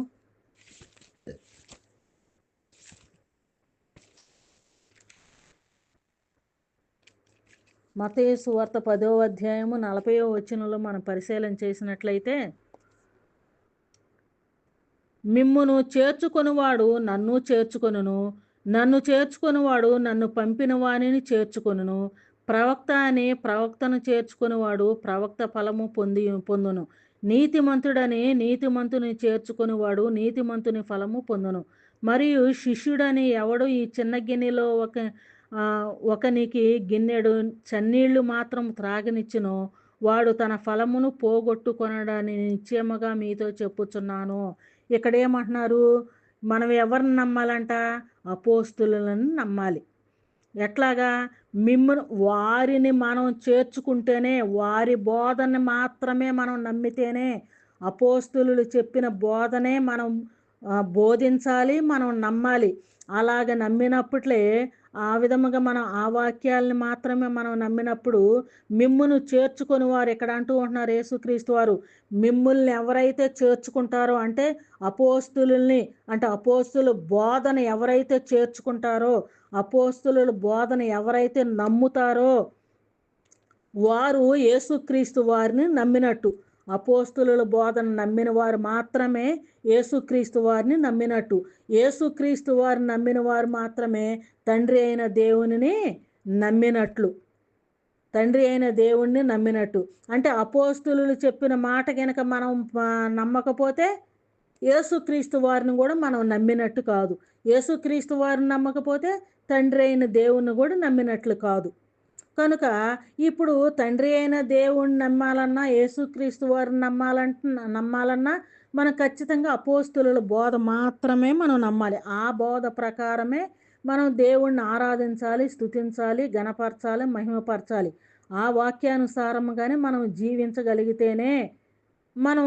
మత్తయి సువార్త 10వ అధ్యాయము 40వ వచనంలో మనం పరిశీలన చేసినట్లయితే, మిమ్మును చేర్చుకొనువాడు నన్ను చేర్చుకొనును, నన్ను చేర్చుకొనువాడు నన్ను పంపిన వానిని చేర్చుకొనును. ప్రవక్తను చేర్చుకొనివాడు ప్రవక్త ఫలము పొందును. నీతిమంతుని చేర్చుకొనివాడు నీతిమంతుని ఫలము పొందును. మరియు శిష్యుడని ఎవడు ఈ చిన్న గిన్నెలో ఒకనికి గిన్నెడు చన్నీళ్లు మాత్రం త్రాగనిచ్చునో వాడు తన ఫలమును పోగొట్టుకొనడని నిశ్చయముగా మీతో చెప్పుచున్నాను. ఇక్కడ ఏమంటున్నారు? మనం ఎవరిని నమ్మాలంట? అపోస్తులను నమ్మాలి. ఎట్లాగా? వారిని మనం చేర్చుకుంటేనే, వారి బోధన మాత్రమే మనం నమ్మితేనే, అపోస్తులు చెప్పిన బోధనే మనం బోధించాలి, మనం నమ్మాలి. అలాగ నమ్మినప్పుట్లే, ఆ విధముగా మనం ఆ వాక్యాలని మాత్రమే మనం నమ్మినప్పుడు మిమ్మును చేర్చుకొని వారు, ఇక్కడ అంటూ ఉంటున్నారు యేసుక్రీస్తు వారు, మిమ్ముల్ని ఎవరైతే చేర్చుకుంటారో అంటే అపోస్తులని, అంటే అపోస్తుల బోధన ఎవరైతే చేర్చుకుంటారో, అపోస్తుల బోధన ఎవరైతే నమ్ముతారో వారు యేసుక్రీస్తు వారిని నమ్మినట్టు. అపోస్తుల బోధన నమ్మిన వారు మాత్రమే యేసుక్రీస్తు వారిని నమ్మినట్టు. యేసుక్రీస్తు వారిని నమ్మిన వారు మాత్రమే తండ్రి అయిన దేవునిని నమ్మినట్లు. తండ్రి అయిన దేవుణ్ణి నమ్మినట్టు అంటే అపోస్తులు చెప్పిన మాట కనుక మనం నమ్మకపోతే యేసుక్రీస్తు వారిని కూడా మనం నమ్మినట్టు కాదు. యేసుక్రీస్తు వారిని నమ్మకపోతే తండ్రి అయిన దేవుణ్ణి కూడా నమ్మినట్లు కాదు. కనుక ఇప్పుడు తండ్రి అయిన దేవుణ్ణి నమ్మాలన్నా, యేసుక్రీస్తు వారిని నమ్మాలన్నా మనం ఖచ్చితంగా అపోస్తుల బోధ మాత్రమే మనం నమ్మాలి. ఆ బోధ ప్రకారమే మనం దేవుణ్ణి ఆరాధించాలి, స్తుతించాలి, గణపరచాలి, మహిమపరచాలి. ఆ వాక్యానుసారంగానే మనం జీవించగలిగితేనే మనం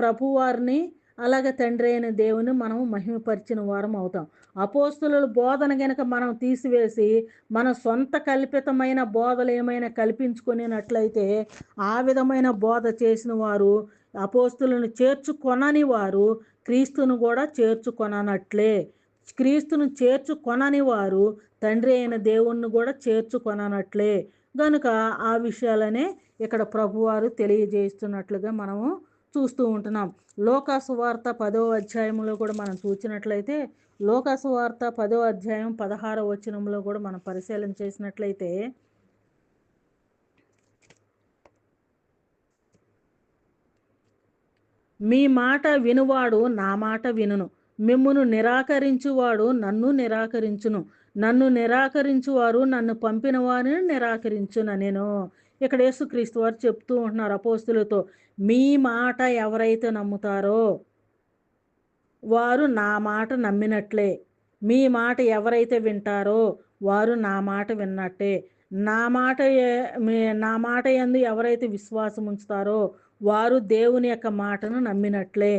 ప్రభువారిని, అలాగే తండ్రి అయిన దేవుని మనం మహిమపరిచిన వారం అవుతాం. అపోస్తుల బోధన గనక మనం తీసివేసి మన సొంత కల్పితమైన బోధలు ఏమైనా కల్పించుకునేటట్లయితే, ఆ విధమైన బోధ చేసిన వారు అపోస్తులను చేర్చుకొనని వారు క్రీస్తును కూడా చేర్చుకొననట్లే. క్రీస్తును చేర్చుకొనని వారు తండ్రి అయిన దేవుణ్ణి కూడా చేర్చుకొననట్లే. గనుక ఆ విషయాలనే ఇక్కడ ప్రభువారు తెలియజేస్తున్నట్లుగా మనము చూస్తూ ఉంటున్నాం. లోకాసు వార్త 10వ అధ్యాయంలో కూడా మనం చూసినట్లయితే, లోకాసు వార్త 10వ అధ్యాయం 16వ వచనంలో కూడా మనం పరిశీలన చేసినట్లయితే, మీ మాట వినువాడు నా మాట వినును, మిమ్మును నిరాకరించువాడు నన్ను నిరాకరించును, నన్ను నిరాకరించువారు నన్ను పంపిన వారిని నిరాకరించుననెను. ఇక్కడ యేసుక్రీస్తు వారు చెప్తూ ఉంటున్నారు అపోస్తులతో, మీ మాట ఎవరైతే నమ్ముతారో వారు నా మాట నమ్మినట్లే. మీ మాట ఎవరైతే వింటారో వారు నా మాట విన్నట్టే. నా మాట నా మాట యందు ఎవరైతే విశ్వాసం ఉంచుతారో వారు దేవుని యొక్క మాటను నమ్మినట్లే.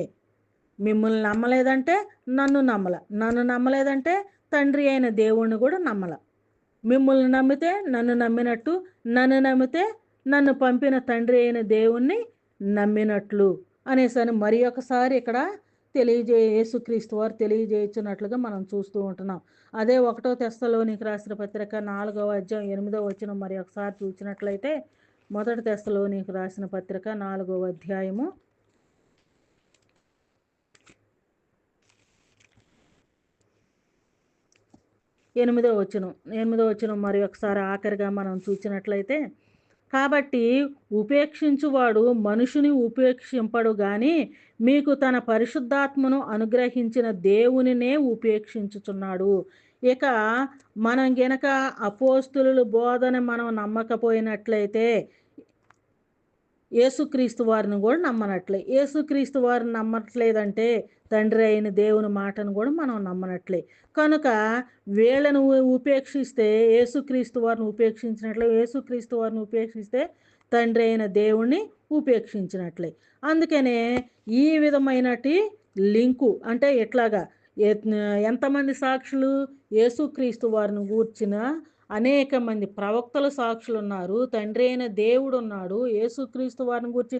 మిమ్మల్ని నమ్మలేదంటే నన్ను నమ్మల, నన్ను నమ్మలేదంటే తండ్రి అయిన దేవుణ్ణి కూడా నమ్మల. మిమ్మల్ని నమ్మితే నన్ను నమ్మినట్టు, నన్ను నమ్మితే నన్ను పంపిన తండ్రి అయిన దేవుణ్ణి నమ్మినట్లు అనేసి మరి ఒకసారి ఇక్కడ యేసుక్రీస్తు వారు తెలియజేయుచున్నట్లుగా మనం చూస్తూ ఉంటున్నాం. అదే 1 తెస్సలోనికి రాసిన పత్రిక 4వ అధ్యాయం 8వ వచనం మరి ఒకసారి చూసినట్లయితే, 1 తెస్సలోనికి రాసిన పత్రిక 4వ అధ్యాయము 8వ వచనం మరి ఒకసారి ఆఖరిగా మనం చూసినట్లయితే, కాబట్టి ఉపేక్షించువాడు మనుషుని ఉపేక్షింపడు గాని మీకు తన పరిశుద్ధాత్మను అనుగ్రహించిన దేవునినే ఉపేక్షించుచున్నాడు. ఇక మనం గనక అపోస్తుల బోధన మనం నమ్మకపోయినట్లయితే యేసుక్రీస్తు వారిని కూడా నమ్మనట్లే. యేసుక్రీస్తు వారిని నమ్మట్లేదంటే తండ్రి అయిన దేవుని మాటను కూడా మనం నమ్మనట్లే. కనుక వీళ్ళను ఉపేక్షిస్తే యేసుక్రీస్తు వారిని ఉపేక్షించినట్లే, యేసుక్రీస్తు వారిని ఉపేక్షిస్తే తండ్రి అయిన దేవుణ్ణి ఉపేక్షించినట్లే. అందుకనే ఈ విధమైనటి లింకు అంటే ఎట్లాగా ఎంతమంది సాక్షులు? యేసుక్రీస్తు వారిని గూర్చిన అనేక మంది ప్రవక్తల సాక్షులు ఉన్నారు, తండ్రి అయిన దేవుడు ఉన్నాడు, యేసుక్రీస్తు వారిని గురించి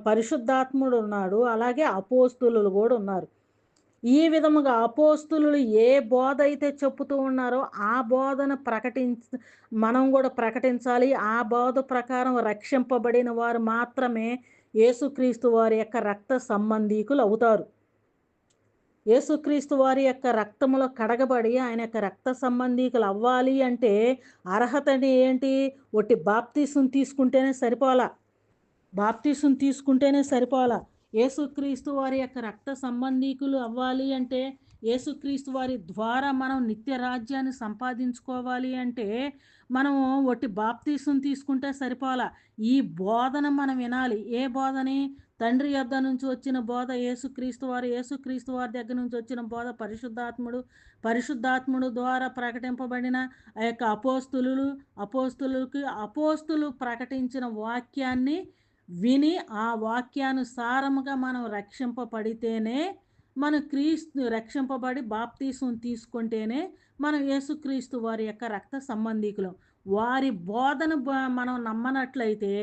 పరిశుద్ధాత్ముడు ఉన్నాడు, అలాగే అపోస్తులు కూడా ఉన్నారు. ఈ విధముగా అపోస్తులు ఏ బోధ అయితే చెప్పుతూ ఉన్నారో ఆ బోధన మనం కూడా ప్రకటించాలి. ఆ బోధ ప్రకారం రక్షింపబడిన వారు మాత్రమే యేసుక్రీస్తు వారి యొక్క రక్త సంబంధీకులు అవుతారు. యేసుక్రీస్తు వారి యొక్క రక్తములో కడగబడి ఆయన యొక్క రక్త సంబంధీకులు అవ్వాలి అంటే అర్హత ఏంటి? ఒట్టి బాప్తీసం తీసుకుంటేనే సరిపోలా. బాప్తీసం తీసుకుంటేనే సరిపోలా. యేసుక్రీస్తు వారి యొక్క రక్త సంబంధీకులు అవ్వాలి అంటే, యేసుక్రీస్తు వారి ద్వారా మనం నిత్య రాజ్యాన్ని సంపాదించుకోవాలి అంటే మనం ఒట్టి బాప్తీసం తీసుకుంటే సరిపోలా. ఈ బోధన మనం వినాలి. ఏ బోధని? తండ్రి యొద్ద నుంచి వచ్చిన బోధ యేసుక్రీస్తు వారి దగ్గర నుంచి వచ్చిన బోధ పరిశుద్ధాత్ముడు ద్వారా ప్రకటింపబడిన ఆ యొక్క అపోస్తులు ప్రకటించిన వాక్యాన్ని విని ఆ వాక్యానుసారముగా మనం రక్షింపబడితేనే, మనం రక్షింపబడి బాప్తీసం తీసుకుంటేనే మనం యేసుక్రీస్తు వారి యొక్క రక్త సంబంధీకులం. వారి బోధన మనం నమ్మనట్లయితే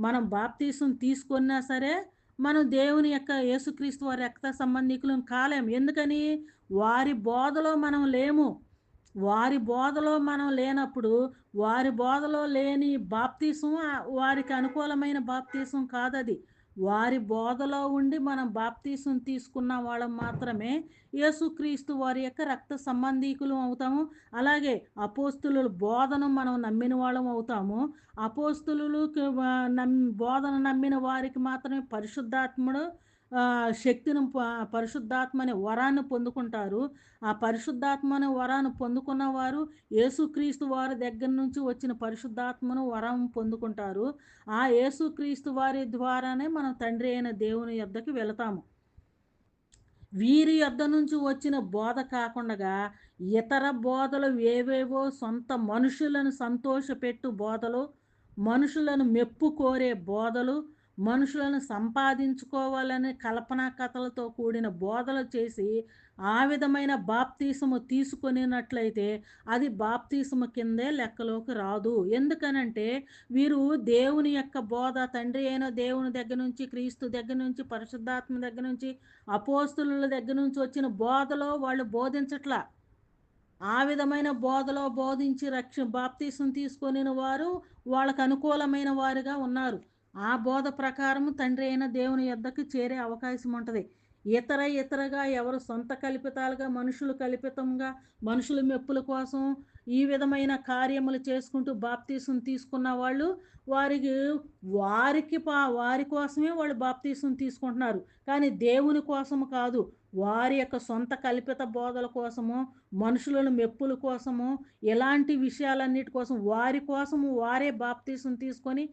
మనం బాప్తీసం తీసుకున్నా సరే మనం దేవుని యొక్క యేసుక్రీస్తు వారి రక్త సంబంధీకులం కాలేం. ఎందుకని? వారి బోధలో మనం లేము. వారి బోధలో మనం లేనప్పుడు వారి బోధలో లేని బాప్తీసం వారికి అనుకూలమైన బాప్తీసం కాదది. వారి బోధలో ఉండి మనం బాప్తీసం తీసుకున్న వాళ్ళం మాత్రమే యేసుక్రీస్తు వారి యొక్క రక్త సంబంధీకులం అవుతాము. అలాగే అపోస్తుల బోధను మనం నమ్మిన వాళ్ళం అవుతాము. అపోస్తులు బోధన నమ్మిన వారికి మాత్రమే పరిశుద్ధాత్ముడు పరిశుద్ధాత్మ అనే వరాన్ని పొందుకుంటారు. ఆ పరిశుద్ధాత్మ అనే వరాన్ని పొందుకున్న వారు యేసుక్రీస్తు వారి దగ్గర నుంచి వచ్చిన పరిశుద్ధాత్మను వరం పొందుకుంటారు. ఆ యేసుక్రీస్తు వారి ద్వారానే మనం తండ్రి అయిన దేవుని యొద్దకు వెళతాము. వీరి యొద్ద నుంచి వచ్చిన బోధ కాకుండా ఇతర బోధలు ఏవేవో సొంత మనుషులను సంతోషపెట్టు బోధలు, మనుషులను మెప్పు కోరే బోధలు, మనుషులను సంపాదించుకోవాలనే కల్పనా కథలతో కూడిన బోధలు చేసి ఆ విధమైన బాప్తీసము తీసుకొనినట్లయితే అది బాప్తీసము కిందే లెక్కలోకి రాదు. ఎందుకనంటే వీరు దేవుని యొక్క బోధ, తండ్రి అయిన దేవుని దగ్గర నుంచి, క్రీస్తు దగ్గర నుంచి, పరిశుద్ధాత్మ దగ్గర నుంచి, అపోస్తులుల దగ్గర నుంచి వచ్చిన బోధలో వాళ్ళు బోధించట్లా. ఆ విధమైన బోధలో బోధించి బాప్తీసం తీసుకొనిన వారు వాళ్ళకు అనుకూలమైన వారుగా ఉన్నారు. ఆ బోధ ప్రకారం తండ్రి అయిన దేవుని యొద్దకు చేరే అవకాశం ఉంటది. ఇతరగా ఎవరు సొంత కల్పితాలుగా, మనుషులు కల్పితంగా, మనుషుల మెప్పుల కోసం ఈ విధమైన కార్యములు చేసుకుంటూ బాప్తీసం తీసుకున్న వాళ్ళు వారికి వారి కోసమే వాళ్ళు బాప్తీసం తీసుకుంటున్నారు. కానీ దేవుని కోసం కాదు. వారి యొక్క సొంత కల్పిత బోధల కోసము, మనుషులను మెప్పుల కోసము, ఇలాంటి విషయాలన్నిటి కోసం వారి కోసము వారే బాప్తీసం తీసుకొని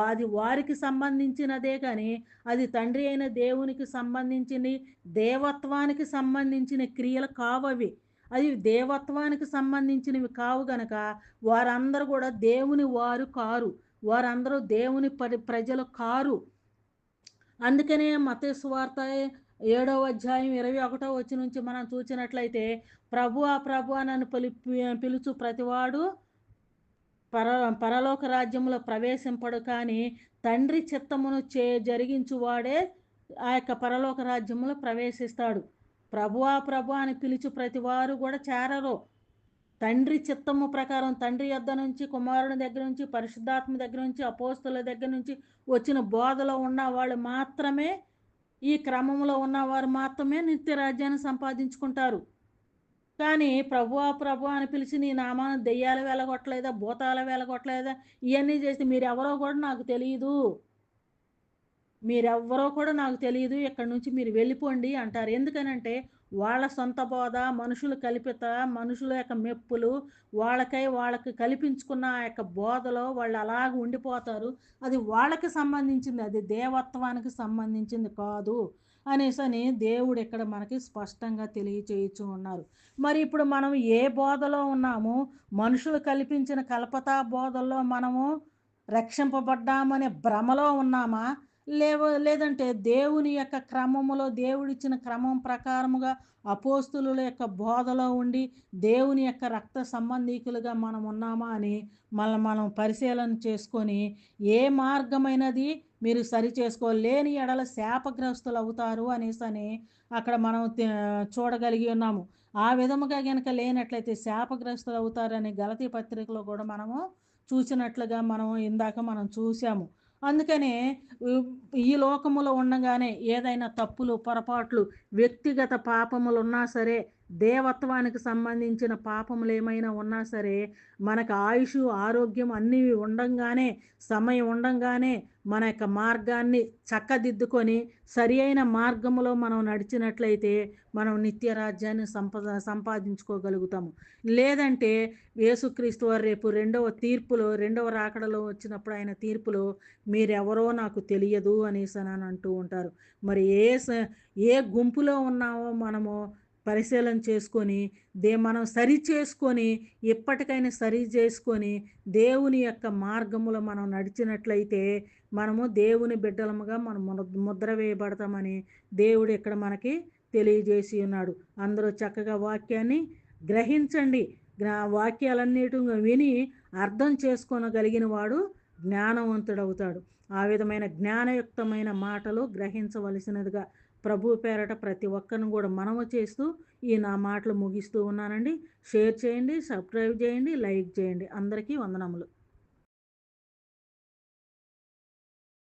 అది వారికి సంబంధించినదే కానీ అది తండ్రి అయిన దేవునికి సంబంధించింది, దేవత్వానికి సంబంధించిన క్రియలు కావవి. అది దేవత్వానికి సంబంధించినవి కావు గనక వారందరూ కూడా దేవుని వారు కారు. వారందరూ దేవుని ప్రజలు కారు. అందుకనే మత్తయి సువార్త 7వ అధ్యాయం 21వ వచనం నుంచి మనం చూసినట్లయితే ప్రభువా ప్రభువా నన్ను పిలుచు ప్రతివాడు పర పరలోక రాజ్యంలో ప్రవేశింపడు, కానీ తండ్రి చిత్తమును జరిగించువాడే ఆ యొక్క పరలోక రాజ్యంలో ప్రవేశిస్తాడు. ప్రభువా ప్రభువా అని పిలుచు ప్రతివారు కూడా చేరరు. తండ్రి చిత్తము ప్రకారం తండ్రి యొద్ద నుంచి, కుమారుని దగ్గర నుంచి, పరిశుద్ధాత్మ దగ్గర నుంచి, అపోస్తుల దగ్గర నుంచి వచ్చిన బోధలో ఉన్న వాళ్ళు మాత్రమే, ఈ క్రమంలో ఉన్నవారు మాత్రమే నిత్య రాజ్యాన్ని సంపాదించుకుంటారు. కానీ ప్రభువా ప్రభువా అని పిలిచి నీ నామాన దెయ్యాలు వెళ్ళగొట్టలేదా, భూతాలు వెళ్ళగొట్టలేదా, ఇవన్నీ చేసి మీరెవరో కూడా నాకు తెలియదు, మీరెవ్వరో కూడా నాకు తెలియదు, ఇక్కడి నుంచి మీరు వెళ్ళిపోండి అంటారు. ఎందుకనంటే వాళ్ళ సొంత బోధ, మనుషులు కల్పిత, మనుషుల యొక్క మెప్పులు, వాళ్ళకి కల్పించుకున్న ఆ యొక్క బోధలో వాళ్ళు అలాగ ఉండిపోతారు. అది వాళ్ళకి సంబంధించింది, అది దేవత్వానికి సంబంధించింది కాదు అనేసని దేవుడు ఇక్కడ మనకి స్పష్టంగా తెలియచేయచ్చు ఉన్నారు. మరి ఇప్పుడు మనం ఏ బోధలో ఉన్నాము? మనుషులు కల్పించిన కల్పతా బోధల్లో మనము రక్షింపబడ్డామనే భ్రమలో ఉన్నామా? లేదంటే దేవుని యొక్క క్రమములో, దేవుడిచ్చిన క్రమం ప్రకారముగా అపోస్తులుల యొక్క బోధలో ఉండి దేవుని యొక్క రక్త సంబంధీకులుగా మనం ఉన్నామా అని మనం పరిశీలన చేసుకొని ఏ మార్గమైనది మీరు సరి లేని ఎడల శాపగ్రస్తులు అవుతారు అనేసని అక్కడ మనం చూడగలిగి ఉన్నాము. ఆ విధముగా గనక లేనట్లయితే శాపగ్రస్తులు అవుతారని గలతీ పత్రికలో కూడా మనము చూసినట్లుగా ఇందాక మనం చూసాము. అందుకనే ఈ లోకములో ఉండగానే ఏదైనా తప్పులు, పొరపాట్లు, వ్యక్తిగత పాపములు ఉన్నా సరే, దేవత్వానికి సంబంధించిన పాపములు ఏమైనా ఉన్నా సరే, మనకు ఆయుషు, ఆరోగ్యం అన్నీ ఉండంగానే, సమయం ఉండంగానే మన యొక్క మార్గాన్ని చక్కదిద్దుకొని సరి అయిన మార్గములో మనం నడిచినట్లయితే మనం నిత్య రాజ్యాన్ని సంపాదించుకోగలుగుతాము. లేదంటే యేసుక్రీస్తు వారు రేపు రెండవ రాకడలో వచ్చినప్పుడు ఆయన తీర్పులో మీరెవరో నాకు తెలియదు అనేసి అని అంటూ ఉంటారు. మరి ఏ గుంపులో ఉన్నామో మనము పరిశీలన చేసుకొని మనం సరి చేసుకొని ఎప్పటికైనా సరి చేసుకొని దేవుని యొక్క మార్గములో మనం నడిచినట్లయితే మనము దేవుని బిడ్డలముగా మనం ముద్ర వేయబడతామని దేవుడు ఇక్కడ మనకి తెలియజేసి ఉన్నాడు. అందరూ చక్కగా వాక్యాన్ని గ్రహించండి. వాక్యాలన్నిటి విని అర్థం చేసుకోగలిగిన వాడు జ్ఞానవంతుడవుతాడు. ఆ విధమైన జ్ఞానయుక్తమైన మాటలు గ్రహించవలసినదిగా ప్రభు పేరట ప్రతి ఒక్కరిని కూడా మనము చేస్తూ నా మాటలు ముగిస్తూ ఉన్నానండి. షేర్ చేయండి, సబ్స్క్రైబ్ చేయండి, లైక్ చేయండి. అందరికీ వందనములు.